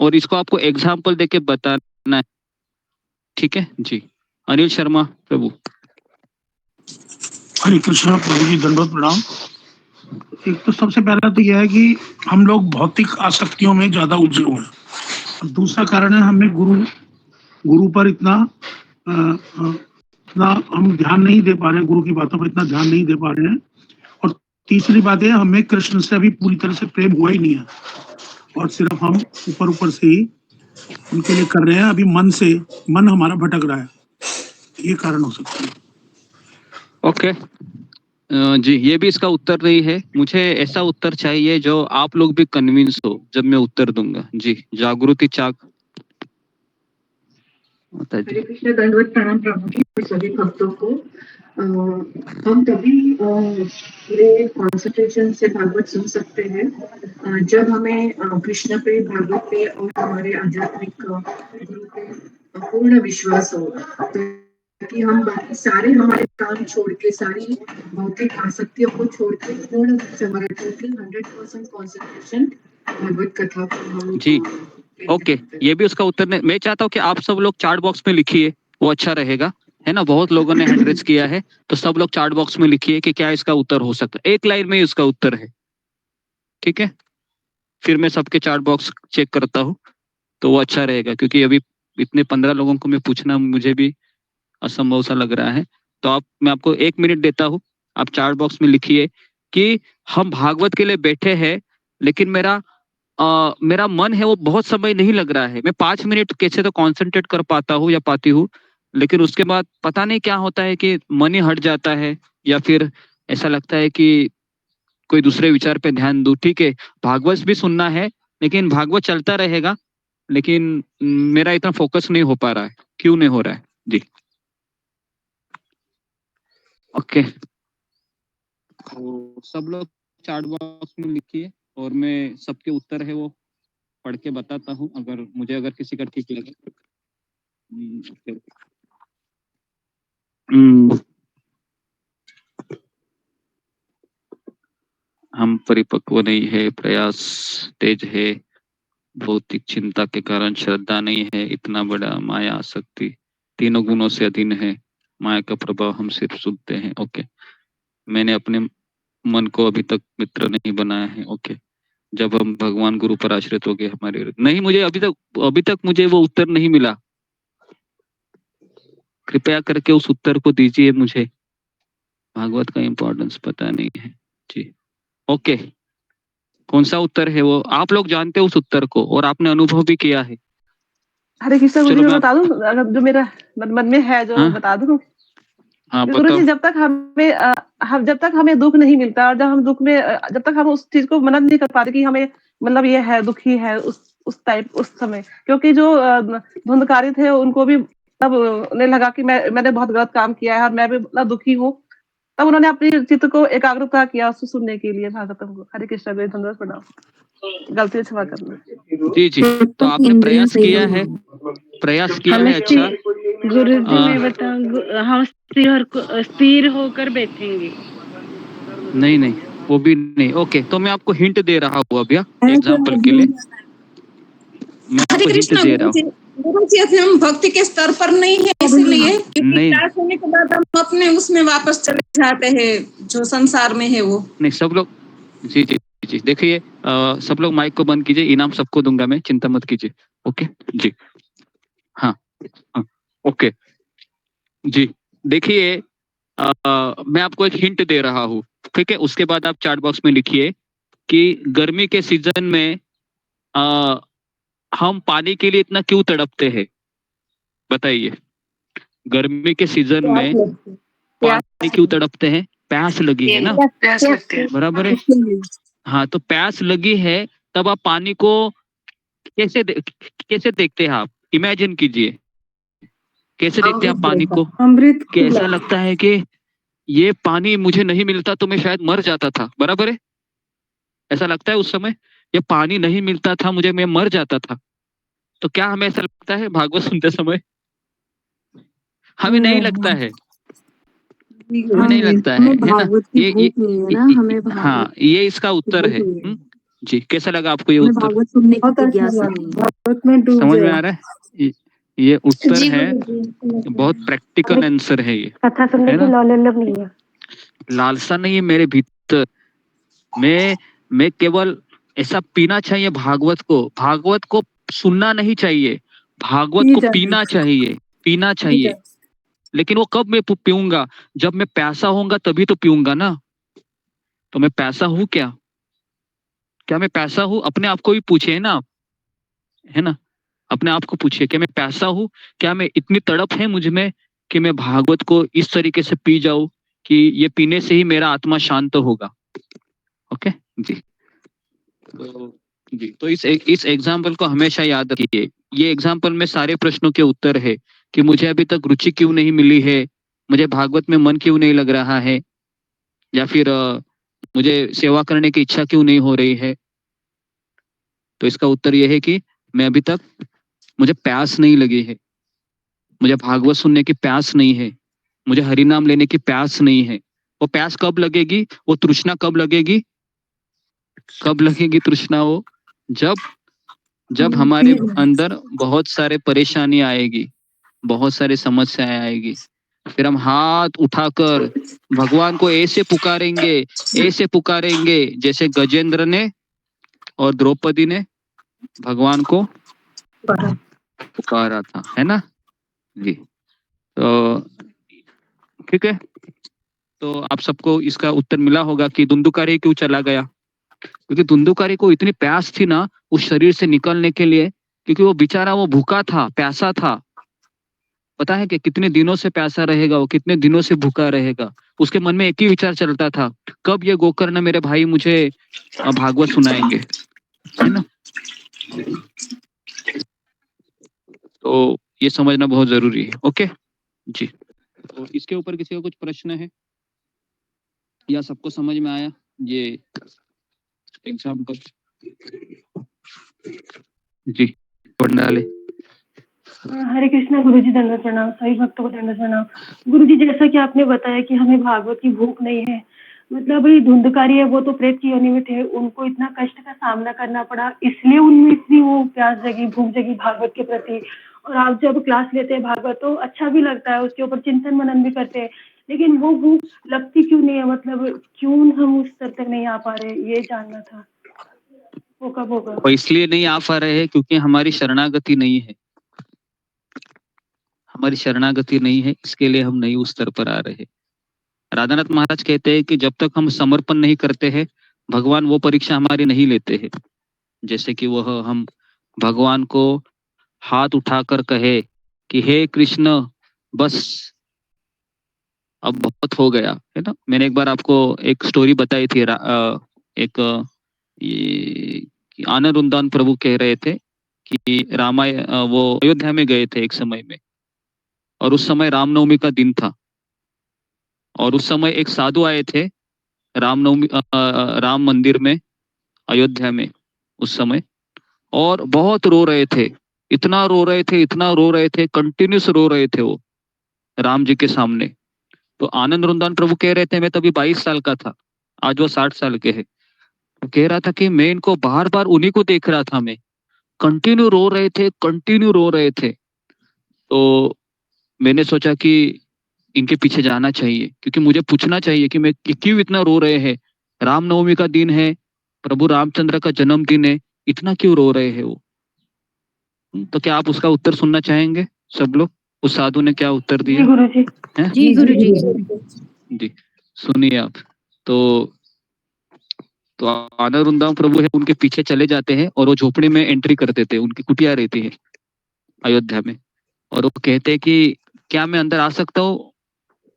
और इसको आपको एग्जाम्पल देके बताना है, ठीक है जी। अनिल शर्मा प्रभु। हरे कृष्णा प्रभु जी, दंडवत प्रणाम। एक तो सबसे पहला तो यह है कि हम लोग भौतिक आसक्तियों में ज्यादा उलझे हुए हैं। दूसरा कारण है हमें गुरु पर इतना हम ध्यान नहीं दे पा रहे हैं, गुरु की बातों पर इतना ध्यान नहीं दे पा रहे हैं। और तीसरी बात है, हमें कृष्ण से अभी पूरी तरह से प्रेम हुआ ही नहीं है, और सिर्फ हम ऊपर से ही उनके लिए कर रहे हैं, अभी मन हमारा भटक रहा है, ये कारण हो सकता है। ओके जी, ये भी इसका उत्तर नहीं है। मुझे ऐसा उत्तर चाहिए जो आप लोग भी कन्विंस हो जब मैं उत्तर दूंगा। जी, जागृति चाक माता जी। हरे कृष्ण, दंडवत प्रणाम प्रभु जी और सभी भक्तों को। हम तभी पूरे कॉन्सेंट्रेशन से भागवत सुन सकते हैं जब हमें कृष्ण पे, भागवत पे और हमारे आध्यात्मिक गुरु पे पूर्ण विश्वास हो, ताकि हम बाकी सारे हमारे काम छोड़ के, सारी भौतिक आसक्तियों को छोड़ के पूर्ण समर्पण के 100% कॉन्सेंट्रेशन भागवत कथा को हम जी ओके, ये भी उसका उत्तर नहीं। मैं चाहता हूँ कि आप सब लोग चार्ट बॉक्स में लिखिए, वो अच्छा रहेगा, है ना। बहुत लोगों ने हैंड रेज किया है, तो सब लोग चार्ट बॉक्स में लिखिए कि क्या इसका उत्तर हो सकता है। एक लाइन में ही उसका उत्तर है, ठीक है। फिर मैं सबके चार्ट बॉक्स चेक करता हूँ, तो वो अच्छा रहेगा, क्योंकि अभी इतने 15 लोगों को मैं पूछना मुझे भी असंभव सा लग रहा है। तो मैं आपको 1 मिनट देता हूँ, आप चार्ट बॉक्स में लिखिए कि हम भागवत के लिए बैठे हैं, लेकिन मेरा मन है वो बहुत समय नहीं लग रहा है। मैं 5 मिनट कैसे तो कंसंट्रेट कर पाता हूँ या पाती हूँ, लेकिन उसके बाद पता नहीं क्या होता है कि मन ही हट जाता है, या फिर ऐसा लगता है कि कोई दूसरे विचार पे ध्यान दूं। ठीक है, भागवत भी सुनना है, लेकिन भागवत चलता रहेगा, लेकिन मेरा इतना फोकस नहीं हो पा रहा है। क्यों नहीं हो रहा है जी? ओके, तो सब लोग चार्ट बॉक्स में लिखिए और मैं सबके उत्तर है वो पढ़ के बताता हूँ, अगर किसी का ठीक लगे। हम परिपक्व नहीं है, प्रयास तेज है, भौतिक चिंता के कारण श्रद्धा नहीं है, इतना बड़ा माया आसक्ति तीनों गुणों से अधीन है, माया का प्रभाव हम सिर्फ सुनते हैं। ओके, मैंने अपने मन को अभी तक मित्र नहीं बनाया है। ओके, जब हम भगवान गुरु पर आश्रित हो गए हमारे नहीं, मुझे अभी तक मुझे वो उत्तर नहीं मिला। कृपया करके उस उत्तर को दीजिए मुझे, भागवत का इम्पोर्टेंस पता नहीं है जी। ओके, कौन सा उत्तर है वो? आप लोग जानते हो उस उत्तर को और आपने अनुभव भी किया है। हरे कृष्ण गुरु जी, चलो मैं बता दूं अगर जो मेरा मन में है, जो बता दूं। हाँ गुरु जी, जब तक हमें दुख नहीं मिलता, और जब हम दुख में जब तक हम उस चीज को मनन नहीं कर पाते कि हमें मतलब ये है, दुखी है उस समय, क्योंकि जो धुंधकारी थे उनको भी तब उन्हें लगा कि मैंने बहुत गलत काम किया है और मैं भी मतलब दुखी हूँ, तब उन्होंने अपनी चित्त को एकाग्रता किया उसको सुनने के लिए भागवतम को। हरे कृष्ण गुरु, धन्यवाद, प्रणाम, गलती क्षमा करना। जी जी, तो आपने प्रयास किया है, अच्छा। गुरु जी मैं बताऊं, हम स्थिर होकर बैठेंगे। नहीं, वो भी नहीं। ओके, तो मैं आपको हिंट दे रहा हूँ अभी एग्जाम्पल के लिए, मैं आपको हिंट दे रहा हूँ। गुरु जी, अभी हम भक्ति के स्तर पर नहीं है, इसलिए क्योंकि क्लास होने के बाद हम अपने उसमें वापस चले जाते हैं जो संसार में है वो। नहीं, सब लोग जी जी जी, देखिए सब लोग माइक को बंद कीजिए, इनाम सबको दूंगा मैं, चिंता मत कीजिए। ओके जी, हाँ ओके जी। देखिए मैं आपको एक हिंट दे रहा हूँ, ठीक है। उसके बाद आप चार्ट बॉक्स में लिखिए कि गर्मी के सीजन में हम पानी के लिए इतना क्यों तड़पते हैं, बताइए। गर्मी के सीजन में पानी क्यों तड़पते हैं? प्यास लगी है ना, बराबर है। हाँ, तो प्यास लगी है, तब आप पानी को कैसे देखते हैं? आप इमेजिन कीजिए, कैसे देखते हैं आप पानी को? अमृत। कैसा लगता है कि ये पानी मुझे नहीं मिलता तो मैं शायद मर जाता था, बराबर है। ऐसा लगता है उस समय, ये पानी नहीं मिलता था मुझे, मैं मर जाता था। तो क्या हमें ऐसा लगता है भागवत सुनते समय? हमें नहीं लगता है, हमें नहीं लगता है ना। ये हाँ, ये इसका उत्तर है। जी, कैसा लगा आपको ये उत्तर? भागवत सुनने की जिज्ञासा नहीं। समझ में आ रहा है? ये उत्तर है, बहुत प्रैक्टिकल आंसर है ये, कथा सुनने की लॉललब नहीं है, लालसा नहीं है मेरे भीतर। मैं केवल ऐसा पीना चाहिए भागवत को सुनना नहीं चाहिए, भागवत को पीना चाहिए। लेकिन वो कब मैं पीऊंगा? जब मैं प्यासा होऊंगा तभी तो पीऊंगा ना। तो मैं प्यासा हूँ क्या मैं प्यासा हूँ? अपने आप को भी पूछे ना आप, है ना। अपने आप को पूछिए कि मैं प्यासा हूँ, क्या मैं इतनी तड़प है मुझ में कि मैं भागवत को इस तरीके से पी जाऊं कि ये पीने से ही मेरा आत्मा शांत होगा। ओके जी। तो इस एग्जाम्पल को हमेशा याद रखिए। ये एग्जाम्पल में सारे प्रश्नों के उत्तर है कि मुझे अभी तक रुचि क्यों नहीं मिली है, मुझे भागवत में मन क्यों नहीं लग रहा है, या फिर मुझे सेवा करने की इच्छा क्यों नहीं हो रही है। तो इसका उत्तर यह है कि मैं अभी तक, मुझे प्यास नहीं लगी है, मुझे भागवत सुनने की प्यास नहीं है, मुझे हरि नाम लेने की प्यास नहीं है। वो प्यास कब लगेगी, वो तृष्णा कब लगेगी, कब लगेगी तृष्णा? वो जब हमारे अंदर बहुत सारे परेशानी आएगी, बहुत सारी समस्याएं आएगी, फिर हम हाथ उठाकर भगवान को ऐसे पुकारेंगे जैसे गजेंद्र ने और द्रौपदी ने भगवान को पुकारा था, है ना जी। तो ठीक है, तो आप सबको इसका उत्तर मिला होगा कि धुंधुकारी क्यों चला गया। क्योंकि धुंधुकारी को इतनी प्यास थी ना उस शरीर से निकलने के लिए, क्योंकि वो बेचारा वो भूखा था, प्यासा था। पता है कि कितने दिनों से प्यासा रहेगा वो, कितने दिनों से भूखा रहेगा। उसके मन में एक ही विचार चलता था, कब ये गोकर्ण मेरे भाई मुझे भागवत सुनाएंगे, है ना। तो ये समझना बहुत जरूरी है। ओके जी। तो इसके ऊपर किसी का कुछ प्रश्न है या सबको समझ में आया ये एग्जाम्पल? जी पंडाले। हरे कृष्णा गुरुजी, दंडवत प्रणाम। सभी भक्तों को दंडवत प्रणाम। गुरुजी, जैसा कि आपने बताया कि हमें भागवत की भूख नहीं है, मतलब ये धुंधकारी है, वो तो प्रेत की योनि में थे, उनको इतना कष्ट का सामना करना पड़ा, इसलिए उनमें इतनी वो प्यास जगी, भूख जगी भागवत के प्रति। और आप जब क्लास लेते हैं भागवत तो अच्छा भी लगता है, उसके ऊपर चिंतन मनन भी करते हैं, लेकिन वो भूख लगती क्यों नहीं है, मतलब क्यों हम उस स्तर तक नहीं आ पा रहे, ये जानना था। वो कब होगा? और इसलिए नहीं आ पा रहे हैं क्योंकि हमारी शरणागति नहीं है, हमारी शरणागति नहीं है, इसके लिए हम नहीं उस स्तर पर आ रहे। राधानाथ महाराज कहते हैं कि जब तक हम समर्पण नहीं करते हैं भगवान वो परीक्षा हमारी नहीं लेते हैं। जैसे कि वह हम भगवान को हाथ उठाकर कहे कि हे कृष्ण बस अब बहुत हो गया, है ना। मैंने एक बार आपको एक स्टोरी बताई थी, एक ये आनंद वृंदावन प्रभु कह रहे थे कि वो अयोध्या में गए थे एक समय में, और उस समय रामनवमी का दिन था, और उस समय एक साधु आए थे रामनवमी राम मंदिर में अयोध्या में उस समय, और बहुत रो रहे थे, इतना रो रहे थे, इतना रो रहे थे, कंटिन्यूस रो रहे थे वो राम जी के सामने। तो आनंद वृंदावन प्रभु कह रहे थे, मैं तभी 22 साल का था, आज वो 60 साल के है। तो कह रहा था कि मैं इनको बार बार उन्हीं को देख रहा था, मैं कंटिन्यू रो रहे थे, कंटिन्यू रो रहे थे। तो मैंने सोचा कि इनके पीछे जाना चाहिए, क्योंकि मुझे पूछना चाहिए कि मैं क्यों इतना रो रहे हैं, रामनवमी का दिन है, प्रभु रामचंद्र का जन्मदिन है, इतना क्यों रो रहे हैं वो। तो क्या आप उसका उत्तर सुनना चाहेंगे सब लोग? उस साधु ने क्या उत्तर दिया? जी गुरुजी। जी सुनिए आप। तो आनंद वृंदावन प्रभु है, उनके पीछे चले जाते हैं और वो झोपड़ी में एंट्री कर देते हैं, उनकी कुटिया रहती है अयोध्या में, और वो कहते हैं कि क्या मैं अंदर आ सकता हूँ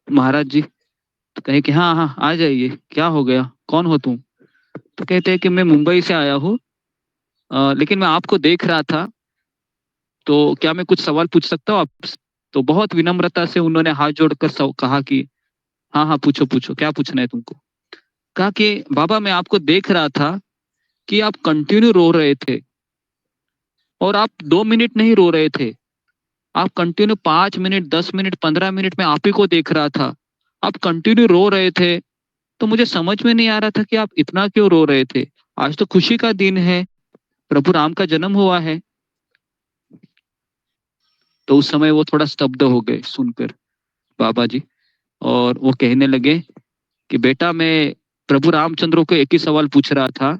महाराज जी? तो कहे कि हाँ हाँ आ जाइए, क्या हो गया, कौन हो तुम? तो कहते हैं कि मैं मुंबई से आया हूँ, लेकिन मैं आपको देख रहा था, तो क्या मैं कुछ सवाल पूछ सकता हूँ आपसे? तो बहुत विनम्रता से उन्होंने हाथ जोड़कर कहा कि हाँ हाँ पूछो पूछो, क्या पूछना है तुमको? कहा कि बाबा मैं आपको देख रहा था कि आप कंटिन्यू रो रहे थे, और आप 2 मिनट नहीं रो रहे थे, आप कंटिन्यू 5 मिनट 10 मिनट 15 मिनट में आप ही को देख रहा था, आप कंटिन्यू रो रहे थे। तो मुझे समझ में नहीं आ रहा था कि आप इतना क्यों रो रहे थे, आज तो खुशी का दिन है, प्रभु राम का जन्म हुआ है। तो उस समय वो थोड़ा स्तब्ध हो गए सुनकर बाबा जी, और वो कहने लगे कि बेटा मैं प्रभु रामचंद्र को एक ही सवाल पूछ रहा था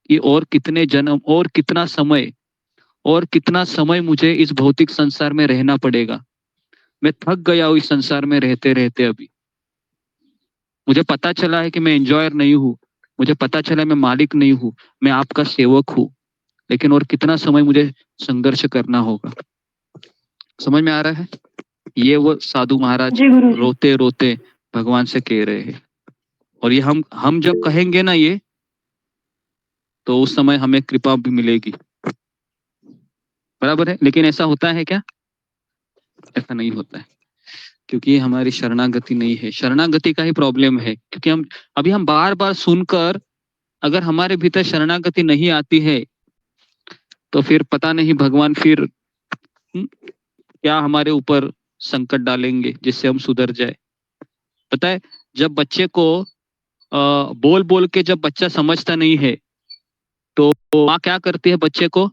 कि और कितने जन्म और कितना समय मुझे इस भौतिक संसार में रहना पड़ेगा। मैं थक गया हूँ इस संसार में रहते रहते। अभी मुझे पता चला है कि मैं एंजॉयर नहीं हूँ, मुझे पता चला मैं मालिक नहीं हूँ, मैं आपका सेवक हूँ। लेकिन और कितना समय मुझे संघर्ष करना होगा। समझ में आ रहा है? ये वो साधु महाराज जी गुरुजी। रोते रोते भगवान से कह रहे हैं। और ये हम जब कहेंगे ना ये, तो उस समय हमें कृपा भी मिलेगी। बराबर है? लेकिन ऐसा होता है क्या? ऐसा नहीं होता है, क्योंकि ये हमारी शरणागति नहीं है। शरणागति का ही प्रॉब्लम है, क्योंकि हम बार बार सुनकर अगर हमारे भीतर शरणागति नहीं आती है, तो फिर पता नहीं भगवान फिर क्या हमारे ऊपर संकट डालेंगे जिससे हम सुधर जाए। पता है, जब बच्चे को बोल बोल के जब बच्चा समझता नहीं है, तो माँ क्या करती है बच्चे को?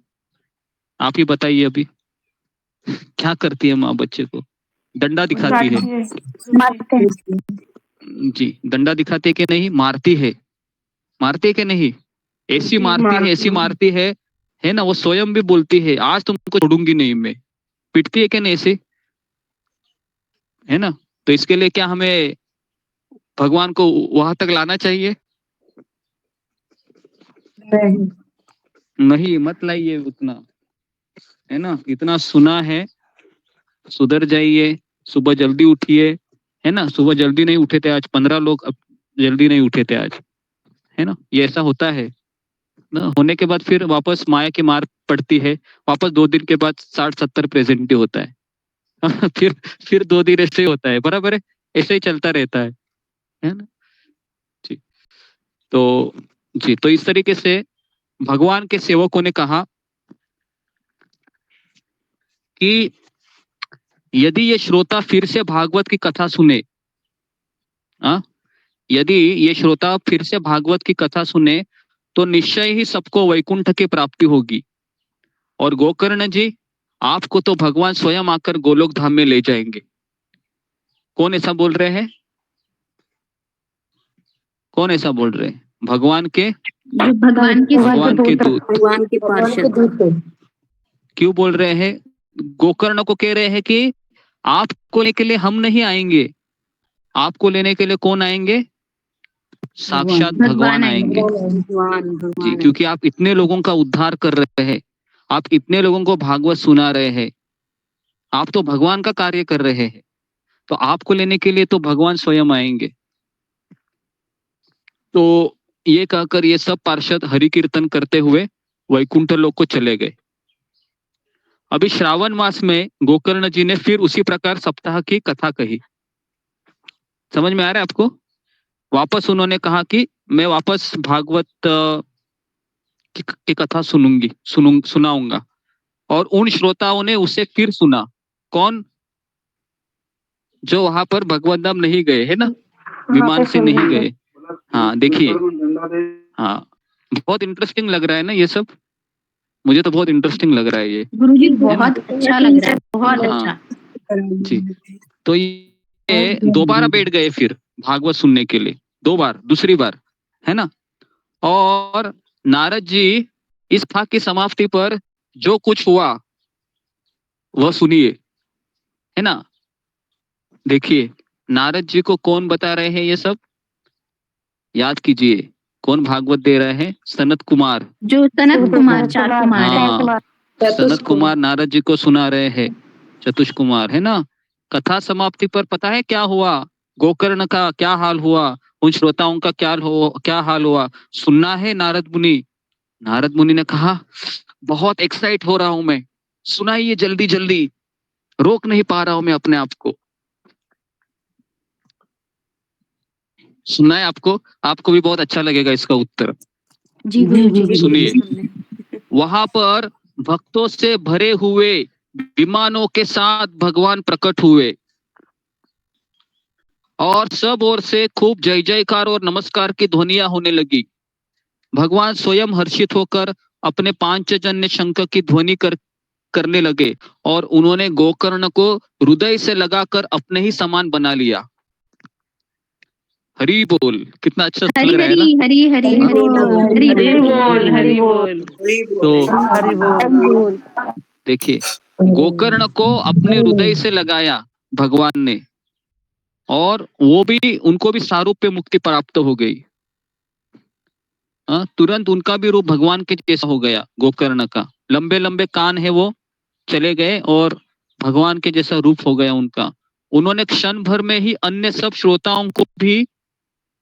आप ही बताइए अभी। क्या करती है माँ बच्चे को? डंडा दिखाती है। जी, डंडा दिखाती है कि नहीं? मारती है। मारती है कि नहीं? ऐसी मारती है ना। वो स्वयं भी बोलती है, आज तुमको छोड़ूंगी नहीं मैं। पिटती है कि नहीं ऐसे? है ना? तो इसके लिए क्या हमें भगवान को वहां तक लाना चाहिए? नहीं, मत लाइए उतना, है ना। इतना सुना है, सुधर जाइए, सुबह जल्दी उठिए, है ना। सुबह जल्दी नहीं उठे थे आज 15 लोग, अब जल्दी नहीं उठे थे आज, है ना। ये ऐसा होता है ना। होने के बाद फिर वापस माया की मार पड़ती है। वापस 2 दिन के बाद 60-70 प्रेजेंट ही होता है। फिर 2 दिन ऐसे ही होता है। बराबर है? ऐसे ही चलता रहता है ना। जी, तो इस तरीके से भगवान के सेवकों ने कहा कि यदि ये श्रोता फिर से भागवत की कथा सुने, यदि ये श्रोता फिर से भागवत की कथा सुने, तो निश्चय ही सबको वैकुंठ की प्राप्ति होगी। और गोकर्ण जी, आपको तो भगवान स्वयं आकर गोलोक धाम में ले जाएंगे। कौन ऐसा बोल रहे हैं? कौन ऐसा बोल रहे हैं? भगवान के भगवान के दूत। भगवान के पार्षद। क्यों बोल रहे हैं? गोकर्ण को कह रहे हैं कि आपको लेने के लिए हम नहीं आएंगे, आपको लेने के लिए कौन आएंगे? साक्षात भगवान आएंगे। जी, क्योंकि आप इतने लोगों का उद्धार कर रहे हैं, आप इतने लोगों को भागवत सुना रहे हैं, आप तो भगवान का कार्य कर रहे हैं, तो आपको लेने के लिए तो भगवान स्वयं आएंगे। तो ये कहकर ये सब पार्षद हरि कीर्तन करते हुए वैकुंठ लोक को चले गए। अभी श्रावण मास में गोकर्ण जी ने फिर उसी प्रकार सप्ताह की कथा कही। समझ में आ रहा है आपको? वापस उन्होंने कहा कि मैं वापस भागवत की कथा सुनाऊंगा। और उन श्रोताओं ने उसे फिर सुना। कौन? जो वहां पर भगवत धाम नहीं गए, है ना, विमान से नहीं गए। हाँ, देखिए, हाँ, बहुत इंटरेस्टिंग लग रहा है ना ये सब। मुझे तो बहुत इंटरेस्टिंग लग रहा है ये। गुरुजी बहुत अच्छा लग रहा है, बहुत अच्छा। जी, तो ये दोबारा बैठ गए फिर भागवत सुनने के लिए, 2 बार, दूसरी बार, है ना। और नारद जी इस भाग की समाप्ति पर जो कुछ हुआ वह सुनिए, है ना। देखिए, नारद जी को कौन बता रहे हैं ये सब? याद कीजिए, कौन भागवत दे रहे हैं? सनत कुमार। जो सनत कुमार, 4 कुमार है। हाँ, सनत कुमार नारद जी को सुना रहे हैं। चतुष कुमार, है ना। कथा समाप्ति पर पता है क्या हुआ? गोकर्ण का क्या हाल हुआ? उन श्रोताओं का क्या हाल हुआ? सुनना है नारद मुनि? नारद मुनि ने कहा, बहुत एक्साइट हो रहा हूं मैं, सुनाइए जल्दी जल्दी, रोक नहीं पा रहा हूं मैं अपने आप को। सुनना है आपको? आपको भी बहुत अच्छा लगेगा इसका उत्तर। जी गुरुजी, सुनिए। वहां पर भक्तों से भरे हुए विमानों के साथ भगवान प्रकट हुए और सब ओर से खूब जय जयकार और नमस्कार की ध्वनियां होने लगी। भगवान स्वयं हर्षित होकर अपने पांचजन्य शंख की ध्वनि करने लगे और उन्होंने गोकर्ण को हृदय से लगाकर अपने ही समान बना लिया। हरि बोल। कितना अच्छा लग रहा है ना? हरि हरि हरि बोल, हरि बोल। तो देखिए, गोकर्ण को अपने हृदय से लगाया भगवान ने और वो भी, उनको भी सारूप्य मुक्ति प्राप्त हो गई। तुरंत उनका भी रूप भगवान के जैसा हो गया। गोकर्ण का लंबे लंबे कान है, वो चले गए और भगवान के जैसा रूप हो गया उनका। उन्होंने क्षण भर में ही अन्य सब श्रोताओं को भी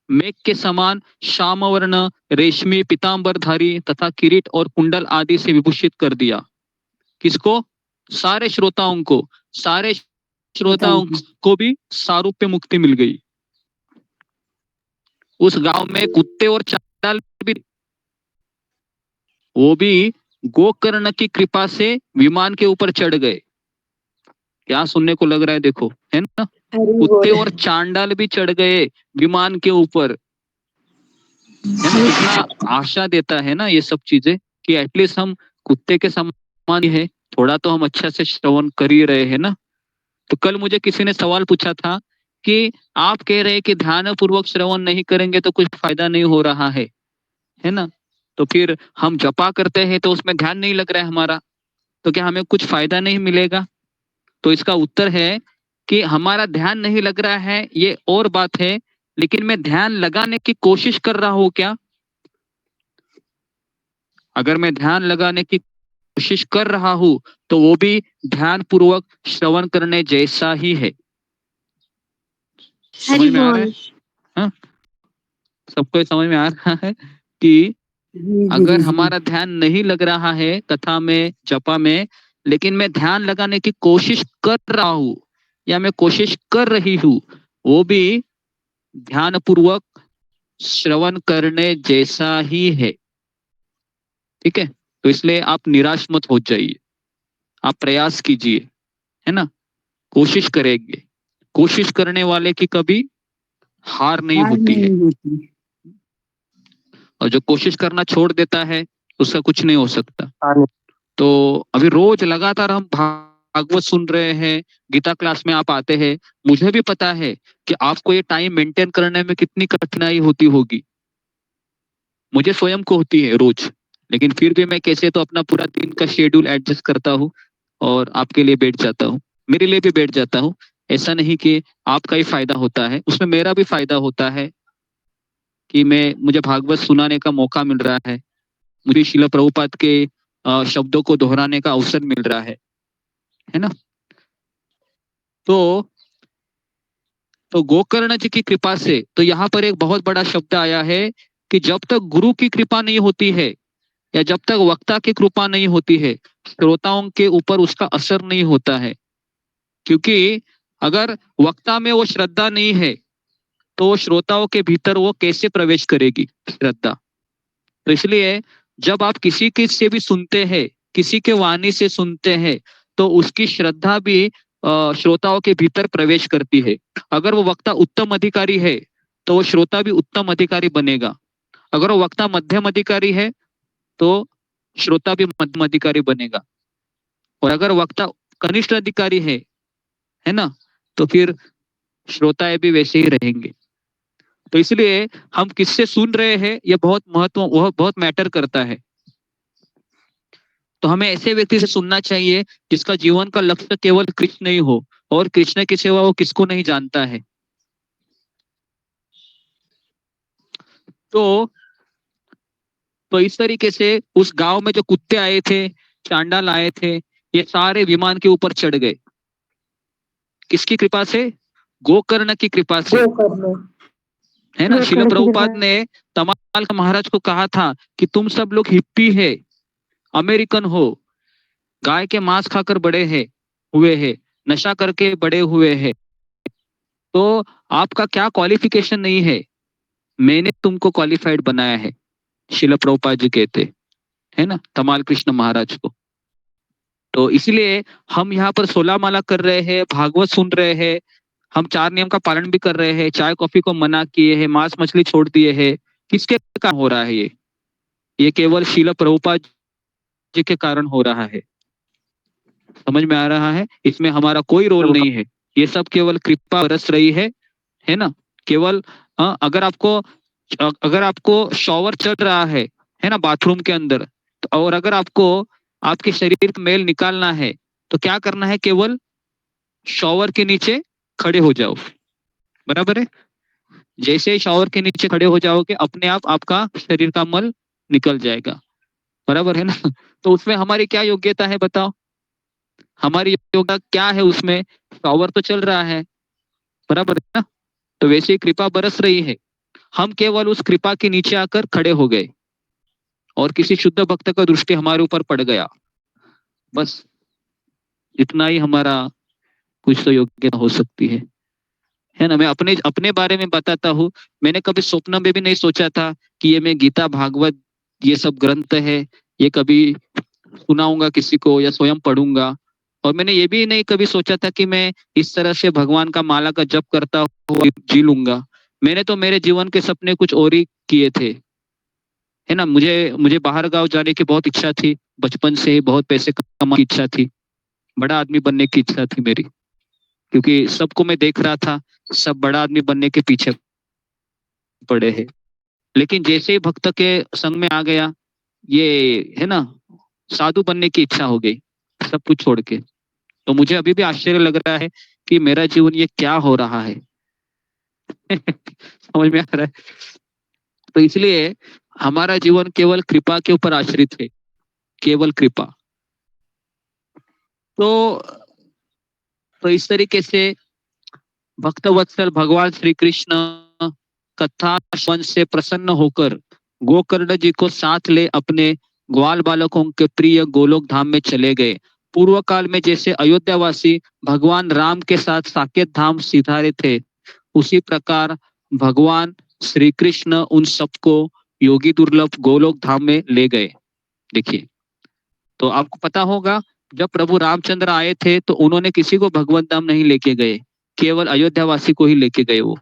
मेघ के समान श्यामवर्ण, रेशमी पीतांबरधारी तथा किरीट और कुंडल आदि से विभूषित कर दिया। किसको? सारे श्रोताओं को। सारे श्रोताओं को भी सारूप्य मुक्ति मिल गई। उस गांव में कुत्ते और चांडाल भी, वो भी गोकर्ण की कृपा से विमान के ऊपर चढ़ गए। क्या सुनने को लग रहा है? देखो, है ना, कुत्ते और चांडाल भी चढ़ गए विमान के ऊपर। है ना, कितना आशा देता है ना ये सब चीजें, कि एटलीस्ट हम कुत्ते के समान ही है, थोड़ा तो हम अच्छा से श्रवण कर ही रहे हैं ना। तो कल मुझे किसी ने सवाल पूछा था कि आप कह रहे हैं कि ध्यान पूर्वक श्रवण नहीं करेंगे तो कुछ फायदा नहीं हो रहा है ना, तो फिर हम जपा करते हैं तो उसमें ध्यान नहीं लग रहा है हमारा, तो क्या हमें कुछ फायदा नहीं मिलेगा? तो इसका उत्तर है कि हमारा ध्यान नहीं लग रहा है ये और बात है, लेकिन मैं ध्यान लगाने की कोशिश कर रहा हूं क्या? अगर मैं ध्यान लगाने की कोशिश कर रहा हूं तो वो भी ध्यान पूर्वक श्रवण करने जैसा ही है। समझ में आ रहा है? हाँ? सबको समझ में आ रहा है कि अगर हमारा ध्यान नहीं लग रहा है कथा में, जपा में, लेकिन मैं ध्यान लगाने की कोशिश कर रहा हूं या मैं कोशिश कर रही हूं, वो भी ध्यान पूर्वक श्रवण करने जैसा ही है। ठीक है, तो इसलिए आप निराश मत हो जाइए, आप प्रयास कीजिए, है ना, कोशिश करेंगे। कोशिश करने वाले की कभी हार नहीं होती है, और जो कोशिश करना छोड़ देता है उसका कुछ नहीं हो सकता। तो अभी रोज लगातार हम भागवत सुन रहे हैं, गीता क्लास में आप आते हैं, मुझे भी पता है कि आपको ये टाइम मेंटेन करने में कितनी कठिनाई होती होगी, मुझे स्वयं को होती है रोज, लेकिन फिर भी मैं कैसे तो अपना पूरा दिन का शेड्यूल एडजस्ट करता हूँ और आपके लिए बैठ जाता हूँ, मेरे लिए भी बैठ जाता हूँ। ऐसा नहीं कि आपका ही फायदा होता है, उसमें मेरा भी फायदा होता है कि मुझे भागवत सुनाने का मौका मिल रहा है, मुझे श्रील प्रभुपाद के शब्दों को दोहराने का अवसर मिल रहा है ना। तो गोकर्ण जी की कृपा से, तो यहाँ पर एक बहुत बड़ा शब्द आया है कि जब तक गुरु की कृपा नहीं होती है या जब तक वक्ता की कृपा नहीं होती है, श्रोताओं के ऊपर उसका असर नहीं होता है। क्योंकि अगर वक्ता में वो श्रद्धा नहीं है तो श्रोताओं के भीतर वो कैसे प्रवेश करेगी श्रद्धा। तो इसलिए जब आप किसी के से भी सुनते हैं, किसी के वाणी से सुनते हैं, तो उसकी श्रद्धा भी श्रोताओं के भीतर प्रवेश करती है। अगर वो वक्ता उत्तम अधिकारी है तो वो श्रोता भी उत्तम अधिकारी बनेगा। अगर वो वक्ता मध्यम अधिकारी है तो श्रोता भी मध्यम अधिकारी बनेगा। और अगर वक्ता कनिष्ठ अधिकारी है ना, तो फिर श्रोताएं भी वैसे ही रहेंगे। तो इसलिए हम किससे सुन रहे हैं ये बहुत मैटर करता है। तो हमें ऐसे व्यक्ति से सुनना चाहिए जिसका जीवन का लक्ष्य केवल कृष्ण ही हो, और कृष्ण के सिवा वो किसको नहीं जानता है। तो इस तरीके से उस गांव में जो कुत्ते आए थे, चांडाल आए थे, ये सारे विमान के ऊपर चढ़ गए। किसकी कृपा से? गोकर्ण की कृपा से, है ना। श्रील प्रभुपाद ने तमाल महाराज को कहा था कि तुम सब लोग हिप्पी है, अमेरिकन हो, गाय के मांस खाकर बड़े हुए हैं, नशा करके बड़े हुए हैं, तो आपका क्या क्वालिफिकेशन नहीं है, मैंने तुमको क्वालिफाइड बनाया है। श्रील प्रभुपाद जी कहते है ना तमाल कृष्ण महाराज को। तो इसलिए हम यहाँ पर 16 माला कर रहे हैं, भागवत सुन रहे हैं, हम 4 नियम का पालन भी कर रहे हैं, चाय कॉफी को मना किए हैं, मांस मछली छोड़ दिए हैं। किसके कारण हो रहा है ये केवल श्रील प्रभुपाद जी के कारण हो रहा है। समझ में आ रहा है? इसमें हमारा कोई रोल नहीं है, ये सब केवल कृपा बरस रही है ना। केवल अगर आपको शॉवर चल रहा है ना बाथरूम के अंदर, तो और अगर आपको आपके शरीर का मैल निकालना है तो क्या करना है? केवल शॉवर के नीचे खड़े हो जाओ, बराबर है। जैसे ही शॉवर के नीचे खड़े हो जाओगे अपने आप आपका शरीर का मल निकल जाएगा, बराबर है ना। तो उसमें हमारी क्या योग्यता है बताओ, हमारी योग्यता क्या है उसमें, शॉवर तो चल रहा है, बराबर है ना। तो वैसे ही कृपा बरस रही है, हम केवल उस कृपा के नीचे आकर खड़े हो गए और किसी शुद्ध भक्त का दृष्टि हमारे ऊपर पड़ गया, बस इतना ही हमारा कुछ तो योग्यता हो सकती है ना। मैं अपने अपने बारे में बताता हूँ, मैंने कभी स्वप्न में भी नहीं सोचा था कि ये मैं गीता भागवत ये सब ग्रंथ है ये कभी सुनाऊंगा किसी को या स्वयं पढ़ूंगा, और मैंने ये भी नहीं कभी सोचा था कि मैं इस तरह से भगवान का माला का जप करता हुआ जी लूंगा। मैंने तो मेरे जीवन के सपने कुछ और ही किए थे, है ना। मुझे मुझे बाहर गांव जाने की बहुत इच्छा थी, बचपन से ही बहुत पैसे कमाने की इच्छा थी, बड़ा आदमी बनने की इच्छा थी मेरी, क्योंकि सबको मैं देख रहा था सब बड़ा आदमी बनने के पीछे पड़े हैं। लेकिन जैसे ही भक्त के संग में आ गया, ये है ना साधु बनने की इच्छा हो गई सब कुछ छोड़ के। तो मुझे अभी भी आश्चर्य लग रहा है कि मेरा जीवन ये क्या हो रहा है समझ में आ रहा है। तो इसलिए हमारा जीवन केवल कृपा के ऊपर आश्रित है, केवल कृपा। तो इस तरीके से भक्त वत्सल भगवान श्री कृष्ण कथा श्रवण से प्रसन्न होकर गोकर्ण जी को साथ ले अपने ग्वाल बालकों के प्रिय गोलोक धाम में चले गए। पूर्व काल में जैसे अयोध्यावासी भगवान राम के साथ साकेत धाम सिधारे थे, उसी प्रकार भगवान श्री कृष्ण उन सबको योगी दुर्लभ गोलोक धाम में ले गए। देखिए, तो आपको पता होगा जब प्रभु रामचंद्र आए थे तो उन्होंने किसी को भगवत धाम नहीं लेके गए, केवल अयोध्यावासी को ही लेके गए वो,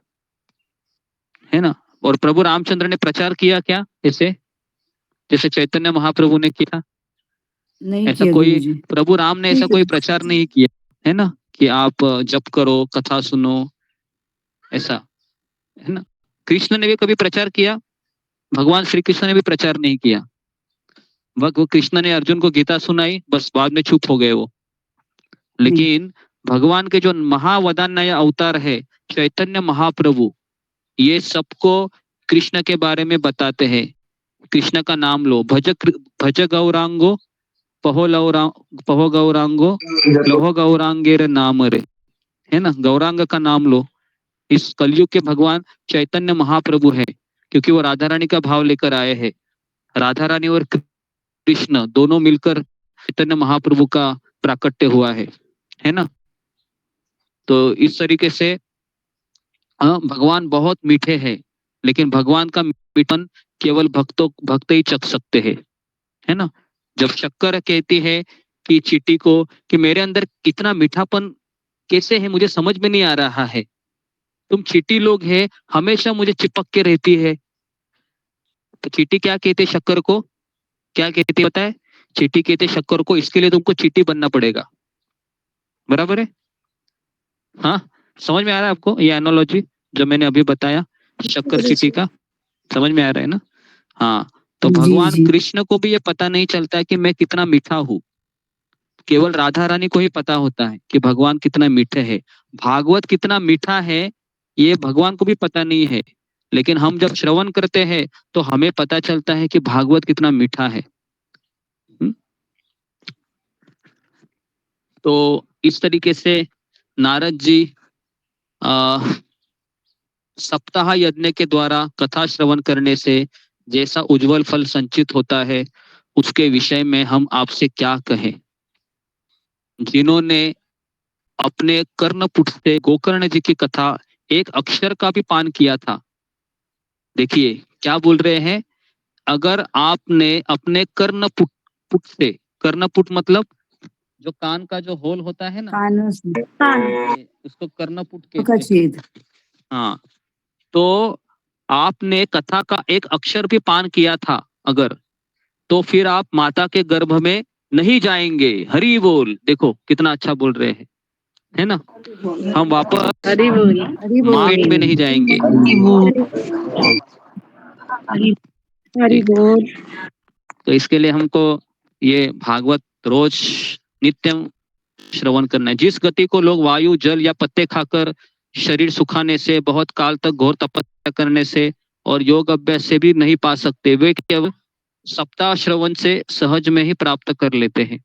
है ना। और प्रभु रामचंद्र ने प्रचार किया क्या, ऐसे जैसे चैतन्य महाप्रभु ने किया? नहीं ऐसा किया कोई गुरुजी। प्रभु राम ने ऐसा कोई प्रचार नहीं किया, है ना, कि आप जप करो कथा सुनो, ऐसा, है ना। कृष्ण ने भी कभी प्रचार किया? भगवान श्री कृष्ण ने भी प्रचार नहीं किया। वो कृष्ण ने अर्जुन को गीता सुनाई, बस बाद में चुप हो गए वो। लेकिन भगवान के जो महावदान्य अवतार है चैतन्य महाप्रभु, ये सबको कृष्ण के बारे में बताते हैं। कृष्ण का नाम लो, भज गौरांगो पहो गौरांगो लहो गौरांगेर नाम रे, है ना, गौरांग का नाम लो। इस कलयुग के भगवान चैतन्य महाप्रभु है, क्योंकि वो राधा रानी का भाव लेकर आए हैं। राधा रानी और कृष्ण दोनों मिलकर चैतन्य महाप्रभु का प्राकट्य हुआ है ना। तो इस तरीके से भगवान बहुत मीठे हैं, लेकिन भगवान का मीठपन केवल भक्त ही चख सकते हैं, है ना। जब शक्कर कहती है कि चींटी को कि मेरे अंदर कितना मीठापन कैसे है मुझे समझ में नहीं आ रहा है, तुम चींटी लोग है हमेशा मुझे चिपक के रहती है। तो चींटी क्या कहते शक्कर को, क्या कहती पता है? चींटी कहते शक्कर को इसके लिए तुमको चींटी बनना पड़ेगा, बराबर है। हाँ, समझ में आ रहा है आपको ये एनालॉजी जो मैंने अभी बताया शक्कर चींटी का, समझ में आ रहा है ना। हाँ, तो भगवान कृष्ण को भी ये पता नहीं चलता कि मैं कितना मीठा हूँ, केवल राधा रानी को ही पता होता है कि भगवान कितना मीठे है। भागवत कितना मीठा है ये भगवान को भी पता नहीं है, लेकिन हम जब श्रवण करते हैं तो हमें पता चलता है कि भागवत कितना मीठा है। तो इस तरीके से नारद जी सप्ताह यज्ञ के द्वारा कथा श्रवण करने से जैसा उज्जवल फल संचित होता है उसके विषय में हम आपसे क्या कहें। जिन्होंने अपने कर्णपुट से गोकर्ण जी की कथा एक अक्षर का भी पान किया था, देखिए क्या बोल रहे हैं, अगर आपने अपने कर्णपुट से, कर्णपुट मतलब जो कान का जो होल होता है ना, उसको कर्णपुट कहते हैं। हाँ, तो आपने कथा का एक अक्षर भी पान किया था अगर, तो फिर आप माता के गर्भ में नहीं जाएंगे। हरि बोल, देखो कितना अच्छा बोल रहे हैं, है ना। हम वापस हरि बोल, माँ पेट में नहीं जाएंगे। हरि बोल। तो इसके लिए हमको ये भागवत रोज नित्यम श्रवण करना है। जिस गति को लोग वायु जल या पत्ते खाकर शरीर सुखाने से, बहुत काल तक घोर तपस्या करने से और योग अभ्यास से भी नहीं पा सकते। वे केवल सप्ताह श्रवण से सहज में ही प्राप्त कर लेते हैं।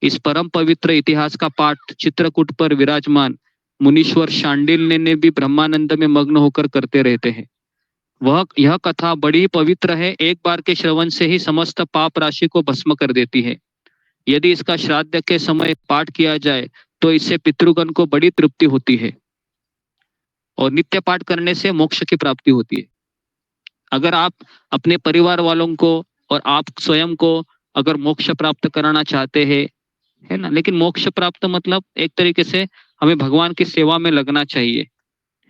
इस परम पवित्र इतिहास का पाठ चित्रकूट पर विराजमान मुनीश्वर शांडिल्य ने भी ब्रह्मानंद में मग्न होकर करते रहते हैं। यह कथा बड़ी पवित्र है, एक बार के श्रवण से ही समस्त पाप राशि को भस्म कर देती है। यदि इसका श्राद्ध के समय पाठ किया जाए तो इससे पितृगण को बड़ी तृप्ति होती है और नित्य पाठ करने से मोक्ष की प्राप्ति होती है। अगर आप अपने परिवार वालों को और आप स्वयं को अगर मोक्ष प्राप्त कराना चाहते हैं, है ना, लेकिन मोक्ष प्राप्त मतलब एक तरीके से हमें भगवान की सेवा में लगना चाहिए,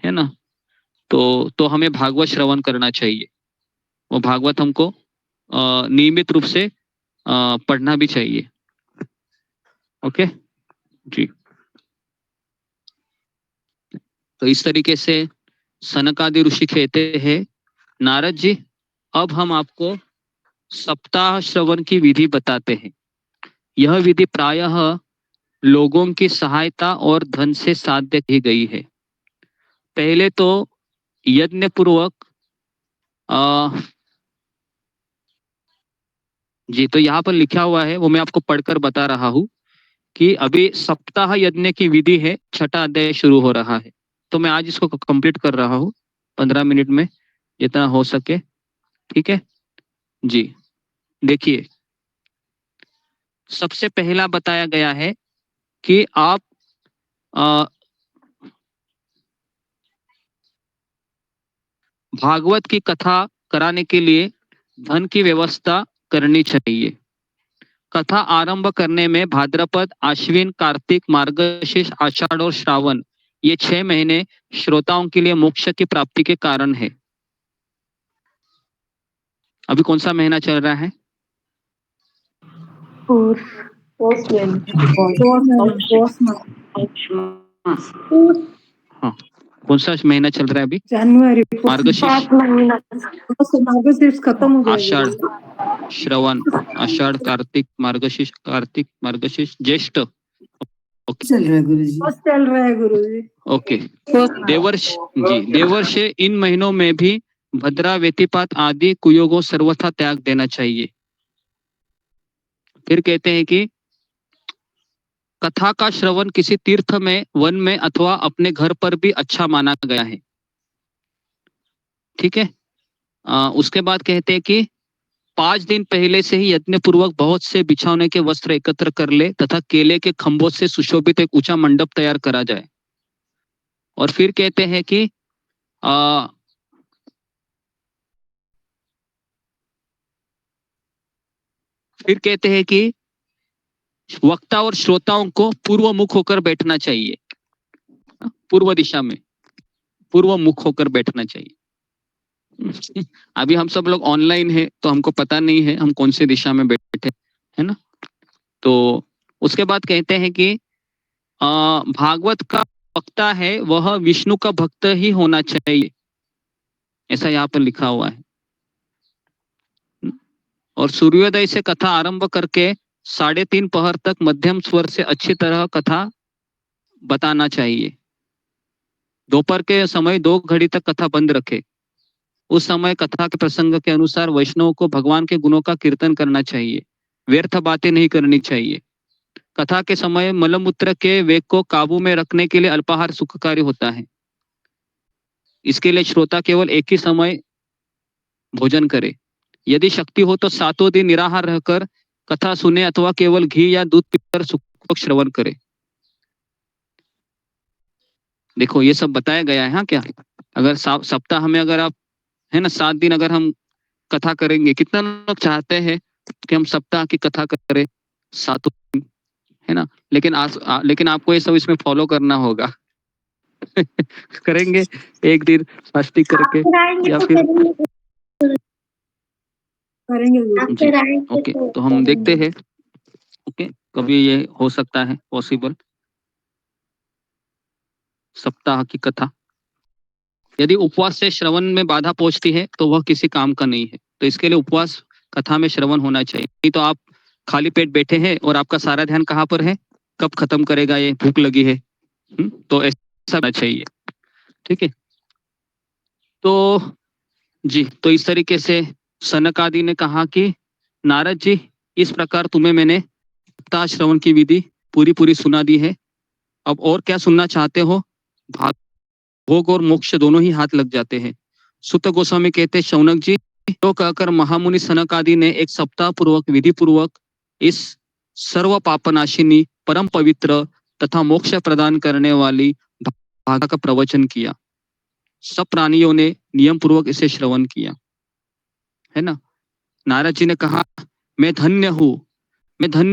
है ना, तो हमें भागवत श्रवण करना चाहिए। वो भागवत हमको नियमित रूप से पढ़ना भी चाहिए। ओके जी। तो इस तरीके से सनकादि ऋषि कहते हैं, नारद जी अब हम आपको सप्ताह श्रवण की विधि बताते हैं। यह विधि प्रायः लोगों की सहायता और धन से साध्य की गई है। पहले तो यज्ञ पूर्वक जी, तो यहाँ पर लिखा हुआ है, वो मैं आपको पढ़कर बता रहा हूँ कि अभी सप्ताह यज्ञ की विधि है, 6वां अध्याय शुरू हो रहा है। तो मैं आज इसको कंप्लीट कर रहा हूँ 15 मिनट में जितना हो सके, ठीक है जी। देखिए, सबसे पहला बताया गया है कि आप भागवत की कथा कराने के लिए धन की व्यवस्था करनी चाहिए। कथा आरंभ करने में भाद्रपद, आश्विन, कार्तिक, मार्गशीर्ष, आषाढ़ और श्रावण ये 6 महीने श्रोताओं के लिए मोक्ष की प्राप्ति के कारण है। अभी कौन सा महीना चल रहा है? हाँ, कौन सा महीना चल रहा है अभी? जनवरी। मार्गशीर्ष खत्म हो जाएगा। आषाढ़, श्रवण, आषाढ़, कार्तिक, मार्गशीर्ष, ज्येष्ठ। चल रहा है गुरुजी। बस चल रहा है गुरुजी। ओके। देवर्ष इन महीनों में भी भद्रा, व्यतिपात आदि कुयोगों सर्वथा त्याग देना चाहिए। फिर कहते हैं कि कथा का श्रवण किसी तीर्थ में, वन में अथवा अपने घर पर भी अच्छा माना गया है, ठीक है। उसके बाद कहते हैं कि 5 दिन पहले से ही यज्ञ पूर्वक बहुत से बिछौने के वस्त्र एकत्र कर ले तथा केले के खंभों से सुशोभित एक ऊंचा मंडप तैयार करा जाए। और फिर कहते हैं कि वक्ता और श्रोताओं को पूर्व मुख होकर बैठना चाहिए, पूर्व दिशा में पूर्व मुख होकर बैठना चाहिए। अभी हम सब लोग ऑनलाइन है तो हमको पता नहीं है हम कौन सी दिशा में बैठे, है ना। तो उसके बाद कहते हैं कि भागवत का वक्ता है वह विष्णु का भक्त ही होना चाहिए, ऐसा यहाँ पर लिखा हुआ है। और सूर्योदय से कथा आरंभ करके 3:30 पहर तक मध्यम स्वर से अच्छी तरह कथा बताना चाहिए। दोपहर के समय 2 घड़ी तक कथा बंद रखे। उस समय कथा के प्रसंग के अनुसार वैष्णव को भगवान के गुणों का कीर्तन करना चाहिए, व्यर्थ बातें नहीं करनी चाहिए। कथा के समय मलमूत्र के वेग को काबू में रखने के लिए अल्पाहार सुखकारी होता है। इसके लिए श्रोता केवल एक ही समय भोजन करे। यदि शक्ति हो तो 7 दिन निराहार रहकर कथा सुने अथवा केवल घी या दूध पीकर सुखपूर्वक श्रवण करे। देखो ये सब बताया गया है। हाँ, क्या अगर सप्ताह में अगर आप, है ना, 7 दिन अगर हम कथा करेंगे, कितना लोग चाहते हैं कि हम सप्ताह की कथा करें 7 दिन, है ना, लेकिन आपको ये सब इसमें फॉलो करना होगा। करेंगे एक दिन फास्टिंग करके या फिर करेंगे जी। ओके, तो हम देखते हैं। ओके, कभी ये हो सकता है पॉसिबल सप्ताह की कथा। यदि उपवास से श्रवण में बाधा पहुंचती है तो वह किसी काम का नहीं है। तो इसके लिए उपवास कथा में श्रवण होना चाहिए। नहीं तो आप खाली पेट बैठे हैं और आपका सारा ध्यान कहाँ पर है, कब खत्म करेगा ये, भूख लगी है, तो सब चाहिए। ठीक है, तो जी, तो इस तरीके से सनक आदि ने कहा कि नारद जी, इस प्रकार तुम्हें मैंने सप्ताह श्रवण की विधि पूरी सुना दी है, अब और क्या सुनना चाहते हो? भोग और मोक्ष दोनों ही हाथ लग जाते हैं। सुत गोस्वामी कहते, शौनक जी, तो कहकर महामुनि सनक आदि ने एक सप्ताह पूर्वक विधि पूर्वक इस सर्व पापनाशिनी परम पवित्र तथा मोक्ष प्रदान करने वाली भागा का प्रवचन किया। सब प्राणियों ने नियम पूर्वक इसे श्रवण किया, है ना। नारद जी ने कहा, मैं धन्य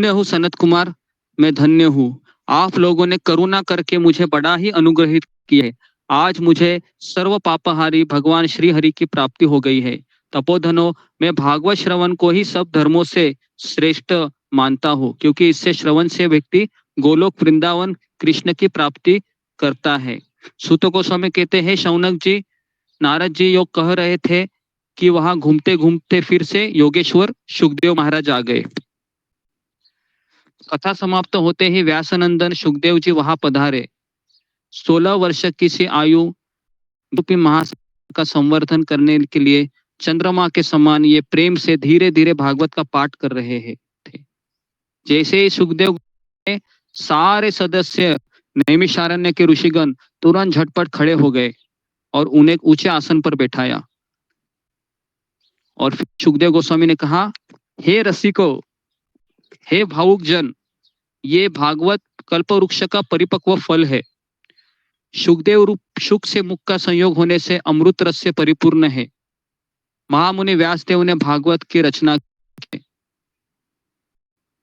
हूँ सनत कुमार, मैं धन्य हूँ। आप लोगों ने करुणा करके मुझे बड़ा ही अनुग्रहित किया है। आज मुझे सर्व पापहारी भगवान श्री हरि की प्राप्ति हो गई है। तपोधनो, मैं भागवत श्रवण को ही सब धर्मों से श्रेष्ठ मानता हूँ, क्योंकि इससे श्रवण से व्यक्ति गोलोक वृंदावन कृष्ण की प्राप्ति करता है। सूत गोस्वामी कहते हैं, शौनक जी, नारद जी योग कह रहे थे कि वहां घूमते घूमते फिर से योगेश्वर सुखदेव महाराज आ गए। कथा समाप्त होते ही व्यासनंदन सुखदेव जी वहां पधारे। 16 वर्ष की सी आयु रूपी महासागर का संवर्धन करने के लिए चंद्रमा के समान ये प्रेम से धीरे धीरे भागवत का पाठ कर रहे थे। जैसे ही सुखदेव के सारे सदस्य नैमिषारण्य के ऋषिगण तुरंत झटपट खड़े हो गए और उन्हें ऊंचे आसन पर बैठाया। और फिर सुखदेव गोस्वामी ने कहा, हे रसिको, हे भावुक जन, ये भागवत कल्प वृक्ष का परिपक्व फल है। सुखदेव रूप सुख से मुख का संयोग होने से अमृत रस से परिपूर्ण है। महामुनि व्यासदेव ने भागवत की रचना की।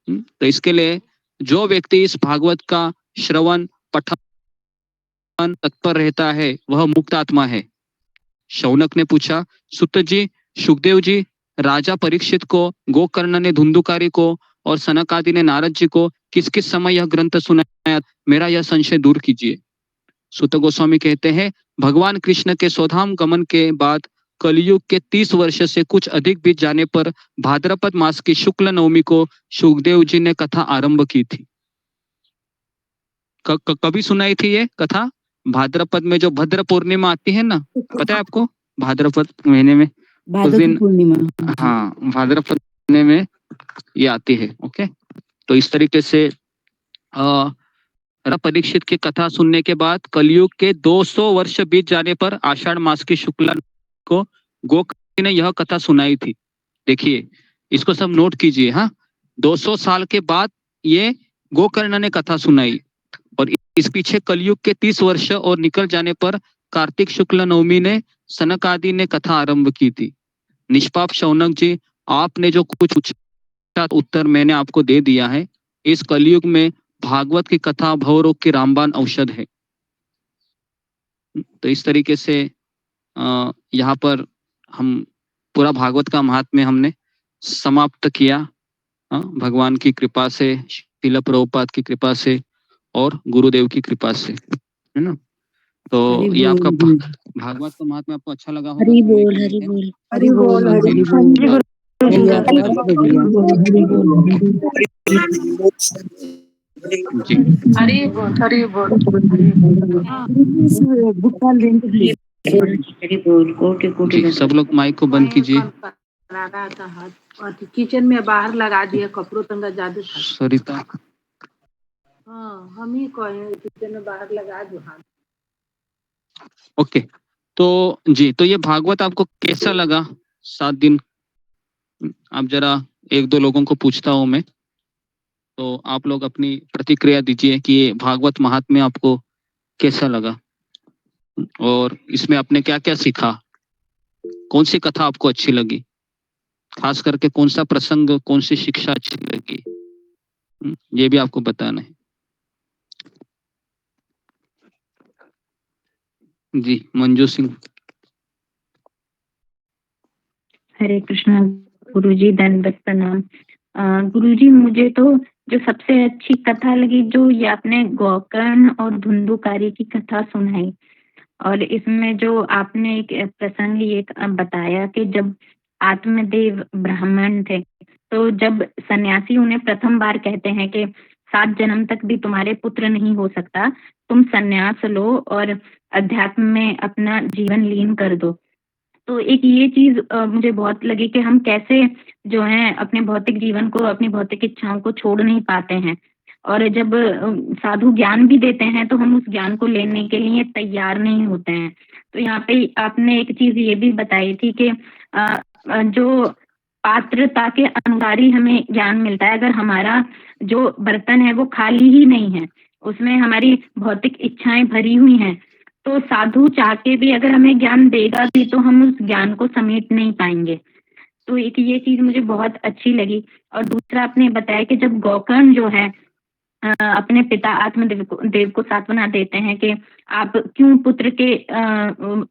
तो इसके लिए जो व्यक्ति इस भागवत का श्रवण पठन तत्पर रहता है वह मुक्त आत्मा है। शौनक ने पूछा, सुत जी, सुखदेव जी, राजा परीक्षित को, गोकर्ण ने धुंधुकारी को और सनक आदि ने नारद जी को किस किस समय यह ग्रंथ सुनाया, मेरा यह संशय दूर कीजिए। सुत गोस्वामी कहते हैं, भगवान कृष्ण के स्वधाम गमन के बाद कलयुग के 30 वर्ष से कुछ अधिक बीत जाने पर भाद्रपद मास की शुक्ल नवमी को सुखदेव जी ने कथा आरंभ की थी। कभी सुनाई थी ये कथा? भाद्रपद में जो भद्र पूर्णिमा आती है ना, पता है आपको? भाद्रपद महीने में उस दिन, हाँ, भाद्रपद महीने में ये आती है। ओके, तो इस तरीके से परीक्षित की कथा सुनने के बाद कलयुग के 200 वर्ष बीत जाने पर आषाढ़ मास की शुक्ला को गोकर्ण ने यह कथा सुनाई थी। देखिए, इसको सब नोट कीजिए। हाँ, 200 साल के बाद ये गोकर्ण ने कथा सुनाई और इस पीछे कलयुग के 30 वर्ष और निकल जाने पर कार्तिक शुक्ल नवमी ने सनक आदि ने कथा आरंभ की थी। निष्पाप शौनक जी, आपने जो कुछ पूछा उत्तर मैंने आपको दे दिया है। इस कलयुग में भागवत की कथा भवरोग की रामबाण औषध है। तो इस तरीके से यहाँ पर हम पूरा भागवत का महात्म्य हमने समाप्त किया, भगवान की कृपा से, श्रील प्रभुपाद की कृपा से और गुरुदेव की कृपा से, है ना। तो ये आपका भागवत का महात्म्य आपको अच्छा लगा होगा। हरि बोल, हरि बोल, हरि बोल, हरि जी, हरि बोल, हरि बोल। जी, सब लोग माइक को बंद कीजिए। लगा था हाथ और किचन में बाहर लगा दिया, कपड़ों तंगा जादू था। सरिता, हाँ, हम ही कहे किचन में बाहर लगा दो हाथ। ओके, तो जी, तो ये भागवत आपको कैसा लगा? 7 दिन आप जरा 1-2 लोगों को पूछता हूं मैं, तो आप लोग अपनी प्रतिक्रिया दीजिए कि ये भागवत महात्म्य आपको कैसा लगा और इसमें आपने क्या क्या सीखा, कौन सी कथा आपको अच्छी लगी, खास करके कौन सा प्रसंग, कौन सी शिक्षा अच्छी लगी, ये भी आपको बताना है। जी, मंजू सिंह। हरे कृष्णा गुरुजी, दंडवत प्रणाम। गुरुजी, मुझे तो जो सबसे अच्छी कथा लगी, जो ये आपने गोकर्ण और धुंधुकारी की कथा सुनाई, और इसमें जो आपने एक प्रसंग ये बताया कि जब आत्मदेव ब्राह्मण थे, तो जब सन्यासी उन्हें प्रथम बार कहते हैं कि 7 जन्म तक भी तुम्हारे पुत्र नहीं हो सकता, तुम संन्यास लो और अध्यात्म में अपना जीवन लीन कर दो। तो एक ये चीज मुझे बहुत लगी कि हम कैसे जो है अपने भौतिक जीवन को, अपनी भौतिक इच्छाओं को छोड़ नहीं पाते हैं, और जब साधु ज्ञान भी देते हैं तो हम उस ज्ञान को लेने के लिए तैयार नहीं होते हैं। तो यहाँ पे आपने एक चीज ये भी बताई थी कि जो पात्रता के अनुसार ही हमें ज्ञान मिलता है। अगर हमारा जो बर्तन है वो खाली ही नहीं है, उसमें हमारी भौतिक इच्छाएं भरी हुई हैं, तो साधु चाह के भी अगर हमें ज्ञान देगा भी तो हम उस ज्ञान को समेट नहीं पाएंगे। तो एक ये चीज मुझे बहुत अच्छी लगी। और दूसरा आपने बताया कि जब गोकर्ण जो है अपने पिता आत्मदेव को सांत्वना देते हैं कि आप क्यों पुत्र के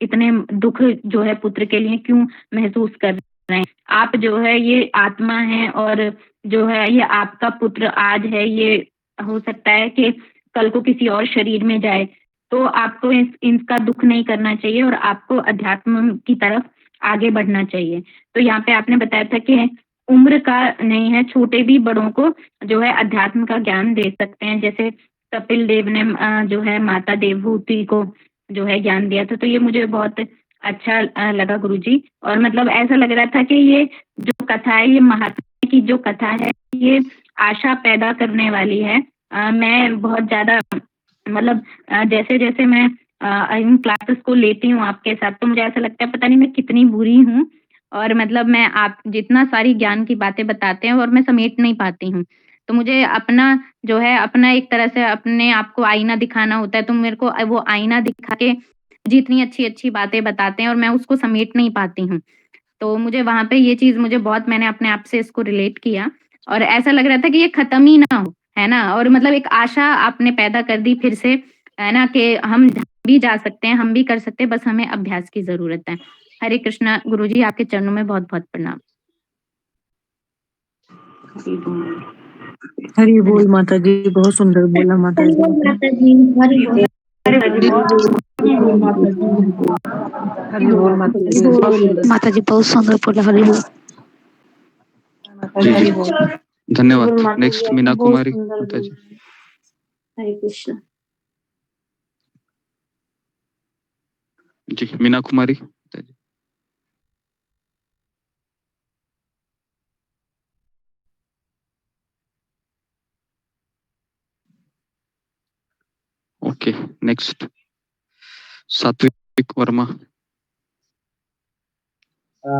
इतने दुख जो है पुत्र के लिए क्यों महसूस कर रहे हैं, आप जो है ये आत्मा है और जो है ये आपका पुत्र आज है, ये हो सकता है कि कल को किसी और शरीर में जाए, तो आपको इनका दुख नहीं करना चाहिए और आपको अध्यात्म की तरफ आगे बढ़ना चाहिए। तो यहाँ पे आपने बताया था कि उम्र का नहीं है, छोटे भी बड़ों को जो है अध्यात्म का ज्ञान दे सकते हैं, जैसे कपिल देव ने जो है माता देवहूति को जो है ज्ञान दिया था। तो ये मुझे बहुत अच्छा लगा गुरुजी, और मतलब ऐसा लग रहा था कि ये जो कथा है, ये महात्मा की जो कथा है, ये आशा पैदा करने वाली है। मैं बहुत ज्यादा मतलब जैसे जैसे मैं इन क्लासेस को लेती हूँ आपके साथ, तो मुझे ऐसा लगता है पता नहीं मैं कितनी बुरी हूँ, और मतलब मैं आप जितना सारी ज्ञान की बातें बताते हैं और मैं समेट नहीं पाती हूँ। तो मुझे अपना जो है अपना एक तरह से अपने आप को आईना दिखाना होता है, तो मेरे को वो आईना दिखा के जितनी अच्छी अच्छी बातें बताते हैं और मैं उसको समेट नहीं पाती हूँ। तो मुझे वहां पे ये चीज मुझे बहुत, मैंने अपने आप से इसको रिलेट किया और ऐसा लग रहा था कि ये खत्म ही ना हो, है ना। और मतलब एक आशा आपने पैदा कर दी फिर से, है ना, कि हम भी जा सकते हैं, हम भी कर सकते हैं, बस हमें अभ्यास की जरूरत है। हरे कृष्णा गुरुजी, आपके चरणों में बहुत बहुत प्रणाम। हरि बोल माता जी, बहुत सुंदर बोला माता जी। हरि बोल माता जी, माता जी बहुत सुंदर बोला। हरि बोल। जी जी धन्यवाद। नेक्स्ट मीना कुमारी माता जी। हरे कृष्ण। जी मीना कुमारी। ओके नेक्स्ट सात्विक वर्मा।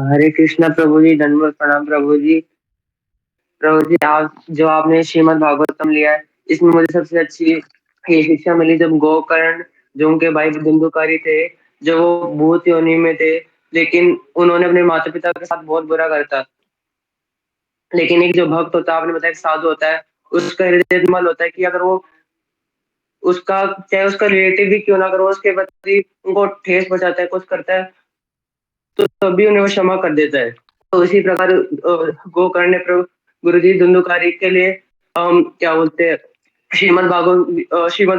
हरे कृष्णा प्रभु जी, दंडवत प्रणाम प्रभु जी। प्रभु जी, आप जो आपने श्रीमद् भागवतम लिया है, इसमें मुझे सबसे अच्छी ये शिक्षा मिली जब गोकर्ण जो उनके भाई धुंधुकारी थे, जो वो भूत योनि में थे, लेकिन उन्होंने अपने माता पिता के साथ बहुत बुरा करता। लेकिन एक जो भक्त होता है, आपने बताया साधु होता है, उसका हृदय निर्मल होता है कि अगर वो उसका चाहे उसका रिलेटिव भी क्यों ना करो, उसके प्रति उनको ठेस पहुंचाता है, कुछ करता है, तो तभी उन्हें वो क्षमा कर देता है। तो इसी प्रकार गोकर्ण ने प्रभु गुरुजी धुंधुकारी के लिए क्या बोलते हैं श्रीमद्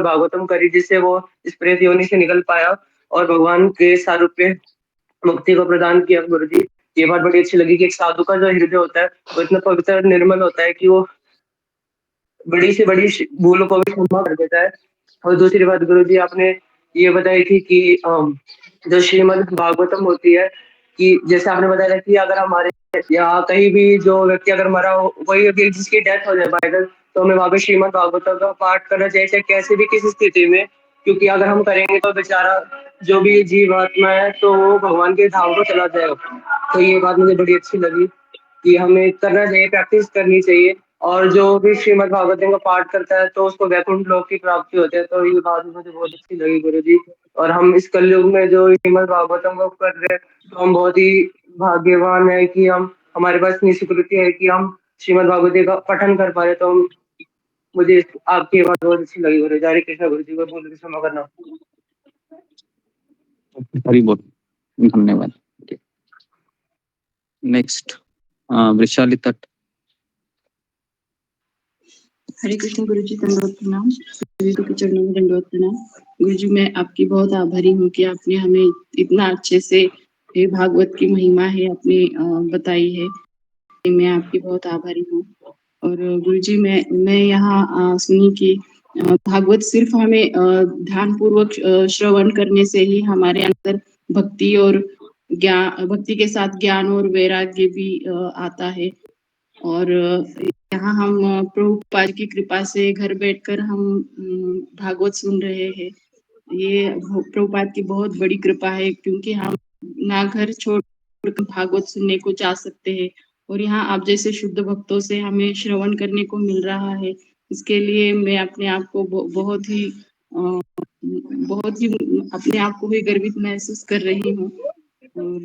भागवतम करी, जिससे वो इस प्रेत योनि से निकल पाया और भगवान के स्वरूप में मुक्ति को प्रदान किया। गुरुजी, ये बात बड़ी अच्छी लगी कि एक साधु का जो हृदय होता है वो इतना पवित्र निर्मल होता है कि वो बड़ी से बड़ी भूलों को भी क्षमा कर देता है। और दूसरी बात गुरुजी, आपने ये बताई थी कि जो श्रीमद् भागवतम होती है, कि जैसे आपने बताया कि अगर हमारे या कहीं भी जो व्यक्ति अगर मरा हो, वही व्यक्ति जिसकी डेथ हो जाए बाइबल, तो हमें वहां पे श्रीमद् भागवतम का पाठ करना चाहिए, चाहे कैसे भी किसी स्थिति में, क्योंकि अगर हम करेंगे तो बेचारा जो भी जीवात्मा है तो वो भगवान के धाम को चला जाएगा। तो ये बात मुझे बड़ी अच्छी लगी कि हमें करना चाहिए, प्रैक्टिस करनी चाहिए, और जो भी श्रीमद् भागवतम का पाठ करता है तो उसको वैकुंठ लोक की प्राप्ति होती है। तो ये बात मुझे बहुत अच्छी लगी गुरुजी। और हम इस कलयुग में जो श्रीमद् भागवतम को कर रहे हैं, तो हम बहुत ही भाग्यवान है कि हम हमारे पास इतनी स्वीकृति है कि हम श्रीमद् भागवत का पठन कर पा रहे। तो मुझे आपकी बात बहुत अच्छी लगी गुरुजी। हरे कृष्णा गुरुजी, को बोल के क्षमा करना। हरि बोल, धन्यवाद। नेक्स्ट वैशाली तट। हरे कृष्ण गुरुजी, दंडवत प्रणाम। सभी को चरणों में दंडवत प्रणाम। गुरुजी, मैं आपकी बहुत आभारी हूँ कि आपने हमें इतना अच्छे से भागवत की महिमा है आपने बताई है। मैं आपकी बहुत आभारी हूँ। और गुरुजी मैं यहाँ सुनी कि भागवत सिर्फ हमें ध्यान पूर्वक श्रवण करने से ही हमारे अंदर भक्ति और भक्ति के साथ ज्ञान और वैराग्य भी आता है। और यहाँ हम प्रभुपाद की कृपा से घर बैठकर हम भागवत सुन रहे हैं। ये प्रभुपाद की बहुत बड़ी कृपा है, क्योंकि हम ना घर छोड़कर भागवत सुनने को जा सकते हैं, और यहाँ आप जैसे शुद्ध भक्तों से हमें श्रवण करने को मिल रहा है। इसके लिए मैं अपने आप को बहुत ही अपने आप को ही गर्वित महसूस कर रही हूँ। और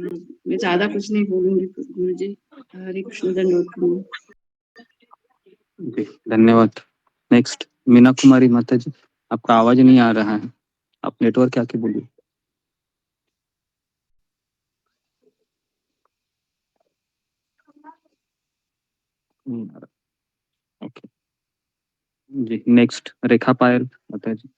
मैं ज्यादा कुछ नहीं बोलूंगी गुरुजी। हरे कृष्ण, धन्यवाद। जी धन्यवाद। नेक्स्ट मीना कुमारी माता जी, आपका आवाज नहीं आ रहा है, आप नेटवर्क आके बोलिए। ओके जी, नेक्स्ट रेखा पायल माता जी।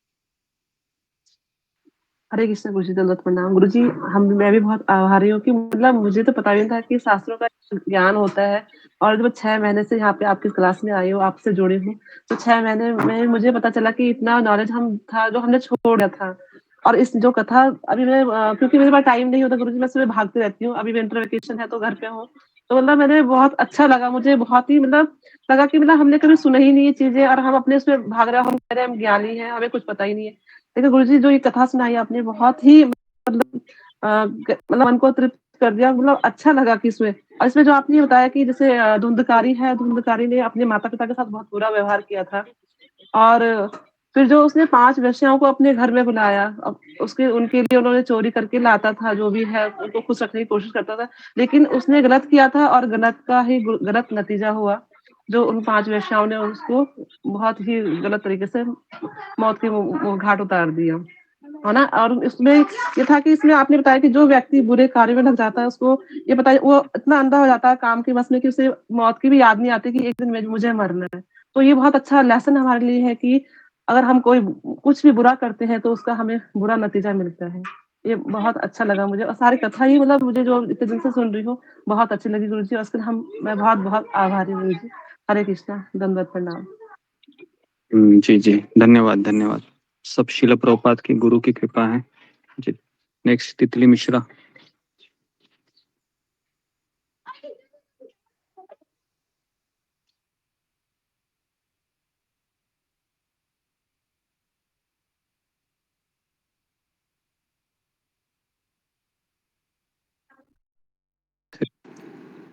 हरे कृष्ण गुरुजी, दंडवत प्रणाम गुरुजी। मैं भी बहुत आभारी हूँ कि मतलब मुझे तो पता भी नहीं था कि शास्त्रों का ज्ञान होता है, और जब 6 महीने से यहाँ पे आपकी क्लास में आई हूँ, आपसे जुड़ी हूँ, तो 6 महीने में मुझे पता चला कि इतना नॉलेज था जो हमने छोड़ दिया था। और इस जो कथा अभी मैं क्योंकि मेरे पास टाइम नहीं होता गुरुजी, मैं सुबह भागती रहती हूँ, अभी विंटर वेकेशन है तो घर पे हूँ, तो मतलब मैंने बहुत अच्छा लगा, मुझे बहुत ही मतलब लगा कि मतलब हमने कभी सुना ही नहीं ये चीजें, और हम अपने उसमें भाग रहे हैं, हम कह रहे हैं हम ज्ञानी हैं, हमें कुछ पता ही नहीं है। लेकिन गुरुजी जो ये कथा सुनाई आपने, बहुत ही मतलब मन को तृप्त कर दिया, मतलब अच्छा लगा कि इसमें, और इसमें जो आपने बताया कि जैसे धुंधकारी ने अपने माता पिता के साथ बहुत बुरा व्यवहार किया था, और फिर जो उसने 5 वेश्याओं को अपने घर में बुलाया, अब उनके लिए उन्होंने चोरी करके लाता था, जो भी है उनको खुश रखने की कोशिश करता था, लेकिन उसने गलत किया था और गलत नतीजा हुआ, जो उन 5 वेश्याओं ने उसको बहुत ही गलत तरीके से मौत के घाट उतार दिया, है ना। और इसमें ये था कि इसमें आपने बताया कि जो व्यक्ति बुरे कार्य में लग जाता है, उसको ये पता वो इतना अंधा हो जाता है काम के बस में कि उसे मौत की भी याद नहीं आती कि एक दिन मुझे मरना है। तो ये बहुत अच्छा लेसन हमारे लिए है कि अगर हम कुछ भी बुरा करते हैं तो उसका हमें बुरा नतीजा मिलता है। ये बहुत अच्छा लगा मुझे, और सारी कथा ही मतलब मुझे जो इतने दिन से सुन रही हूँ बहुत अच्छी लगी गुरुजी, और उसके मैं बहुत बहुत आभारी हूँ गुरुजी। हरे कृष्णा, दंडवत प्रणाम। जी जी धन्यवाद धन्यवाद। सब शिल प्रभुपाद की गुरु की कृपा है जी। नेक्स्ट तितली मिश्रा।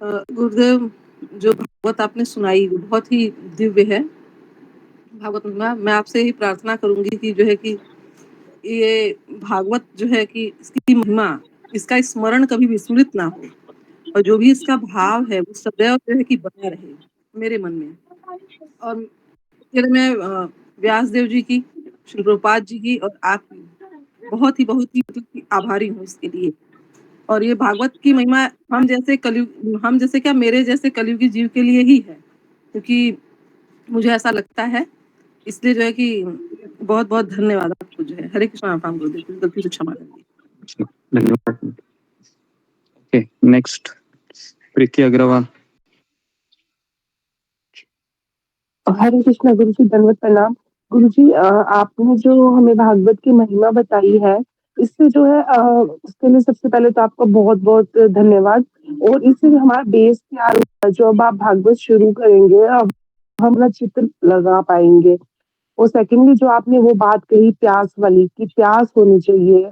गुरुदेव, जो भागवत आपने सुनाई बहुत ही दिव्य है। भागवत मैं आपसे ही प्रार्थना करूंगी कि जो है कि ये भागवत जो है कि इसकी महिमा, इसका स्मरण कभी विस्मृत ना हो, और जो भी इसका भाव है वो सदैव जो है कि बना रहे मेरे मन में। और फिर मैं व्यासदेव जी की, श्री प्रभुपाद जी की और आपकी बहुत ही मतलब कि आभारी हूँ इसके लिए। और ये भागवत की महिमा हम जैसे क्या मेरे जैसे कलयुगी जीव के लिए ही है, क्योंकि मुझे ऐसा लगता है, इसलिए जो है कि बहुत बहुत धन्यवाद आपको जो है। हरे कृष्णा, आप गुरुदेव, गलती से क्षमा करिए। धन्यवाद। ओके नेक्स्ट प्रीति अग्रवाल। हरे कृष्णा गुरुजी, दंडवत प्रणाम गुरुजी। आपने जो हमें भागवत की महिमा बताई है, इससे जो है उसके लिए सबसे पहले तो आपका बहुत बहुत धन्यवाद। और इससे हमारा बेस तैयार होगा, जो अब आप भागवत शुरू करेंगे अब हम अपना चित्र लगा पाएंगे। और सेकेंडली जो आपने वो बात कही प्यास वाली, कि प्यास होनी चाहिए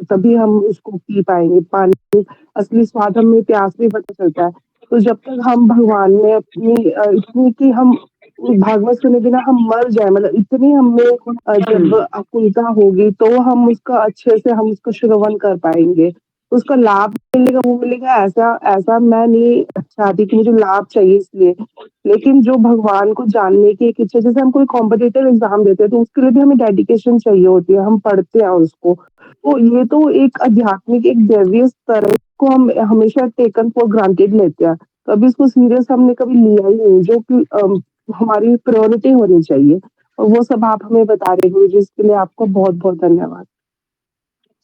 तभी हम उसको पी पाएंगे। पानी असली स्वाद हमें प्यास में पता चलता है। तो जब तक हम भगवान में अपनी इतनी कि हम भागवत सुने बिना हम मर जाए, मतलब इतनी हमें जब आकुलता होगी तो हम उसका अच्छे से हम उसको श्रवण कर पाएंगे, उसका लाभ मिलेगा, वो मिलेगा। ऐसा ऐसा मैं नहीं चाहती कि मुझे लाभ चाहिए इसलिए, लेकिन जो भगवान को जानने की एक इच्छा, जैसे हम कोई कॉम्पिटिटिव एग्जाम देते हैं तो उसके लिए भी हमें डेडिकेशन चाहिए होती है, हम पढ़ते हैं उसको। तो ये तो एक आध्यात्मिक एक दैवीय स्तर है, को हम हमेशा टेकन फॉर ग्रांटेड लेते हैं, कभी इसको सीरियस हमने कभी लिया ही नहीं, जो कि हमारी प्रायोरिटी होनी चाहिए। और वो सब आप हमें बता रहे हो, जिसके लिए आपको बहुत बहुत धन्यवाद।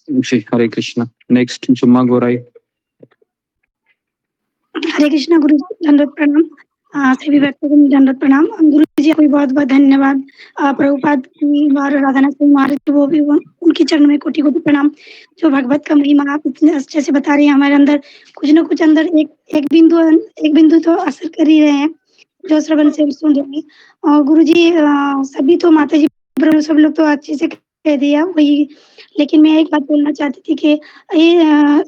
जी हरे कृष्णा। नेक्स्ट जुम्मा गोराई। हरे कृष्णा गुरु जी, दंडवत प्रणाम। सभी भक्तों को दंडवत प्रणाम। गुरु जी को बहुत बहुत धन्यवाद। प्रभुपाद की और राधानाथ सिंह महाराज वो भी उनके चरणों में कोटि कोटि प्रणाम। जो भगवत का महिमा आप इतने अच्छे से बता रही हैं, हमारे अंदर कुछ न कुछ अंदर एक बिंदु तो असर कर ही रहे हैं जो श्रवण से सुन रहे हैं। और गुरु जी सभी तो माता जी सब लोग तो अच्छे से कह दिया वही, लेकिन मैं एक बात बोलना चाहती थी कि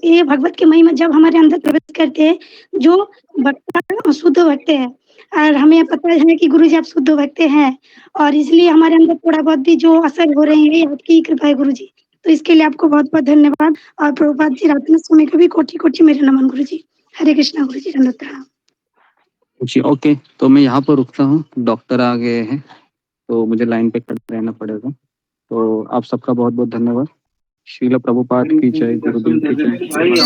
ये भगवत के महिमा जब हमारे अंदर प्रवेश करते हैं, जो भक्त शुद्ध भक्त है, और हमें पता है कि गुरु जी आप शुद्ध भक्त हैं, और इसलिए हमारे अंदर थोड़ा बहुत भी जो असर हो रहे हैं ये आपकी कृपा है गुरु जी। तो इसके लिए आपको बहुत बहुत धन्यवाद। और प्रभुपाद जी राधानाथ स्वामी को भी कोटि कोटि मेरे नमन गुरु जी। हरे कृष्णा गुरु जी, दंडवत प्रणाम। जी ओके, तो मैं यहाँ पर रुकता हूँ। डॉक्टर आ गए हैं तो मुझे लाइन पे खड़े रहना पड़ेगा। तो आप सबका बहुत बहुत धन्यवाद। श्रील प्रभुपाद की जय, गुरुदेव की जय।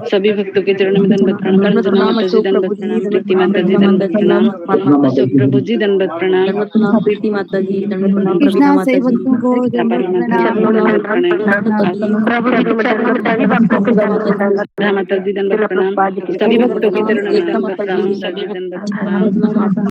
सभी भक्तों के चरणों में दंडवत प्रणाम। माता जी दंडवत प्रणाम। प्रीति माता जी दंडवत प्रणाम। अशोक प्रभु जी दंडवत प्रणाम। प्रीति माता जी दंडवत प्रणाम। कृष्णा सही भक्तों को दंडवत प्रणाम। माता जी दंडवत प्रणाम। सभी भक्तों के चरणों में दंडवत प्रणाम। सभी दंडवत प्रणाम।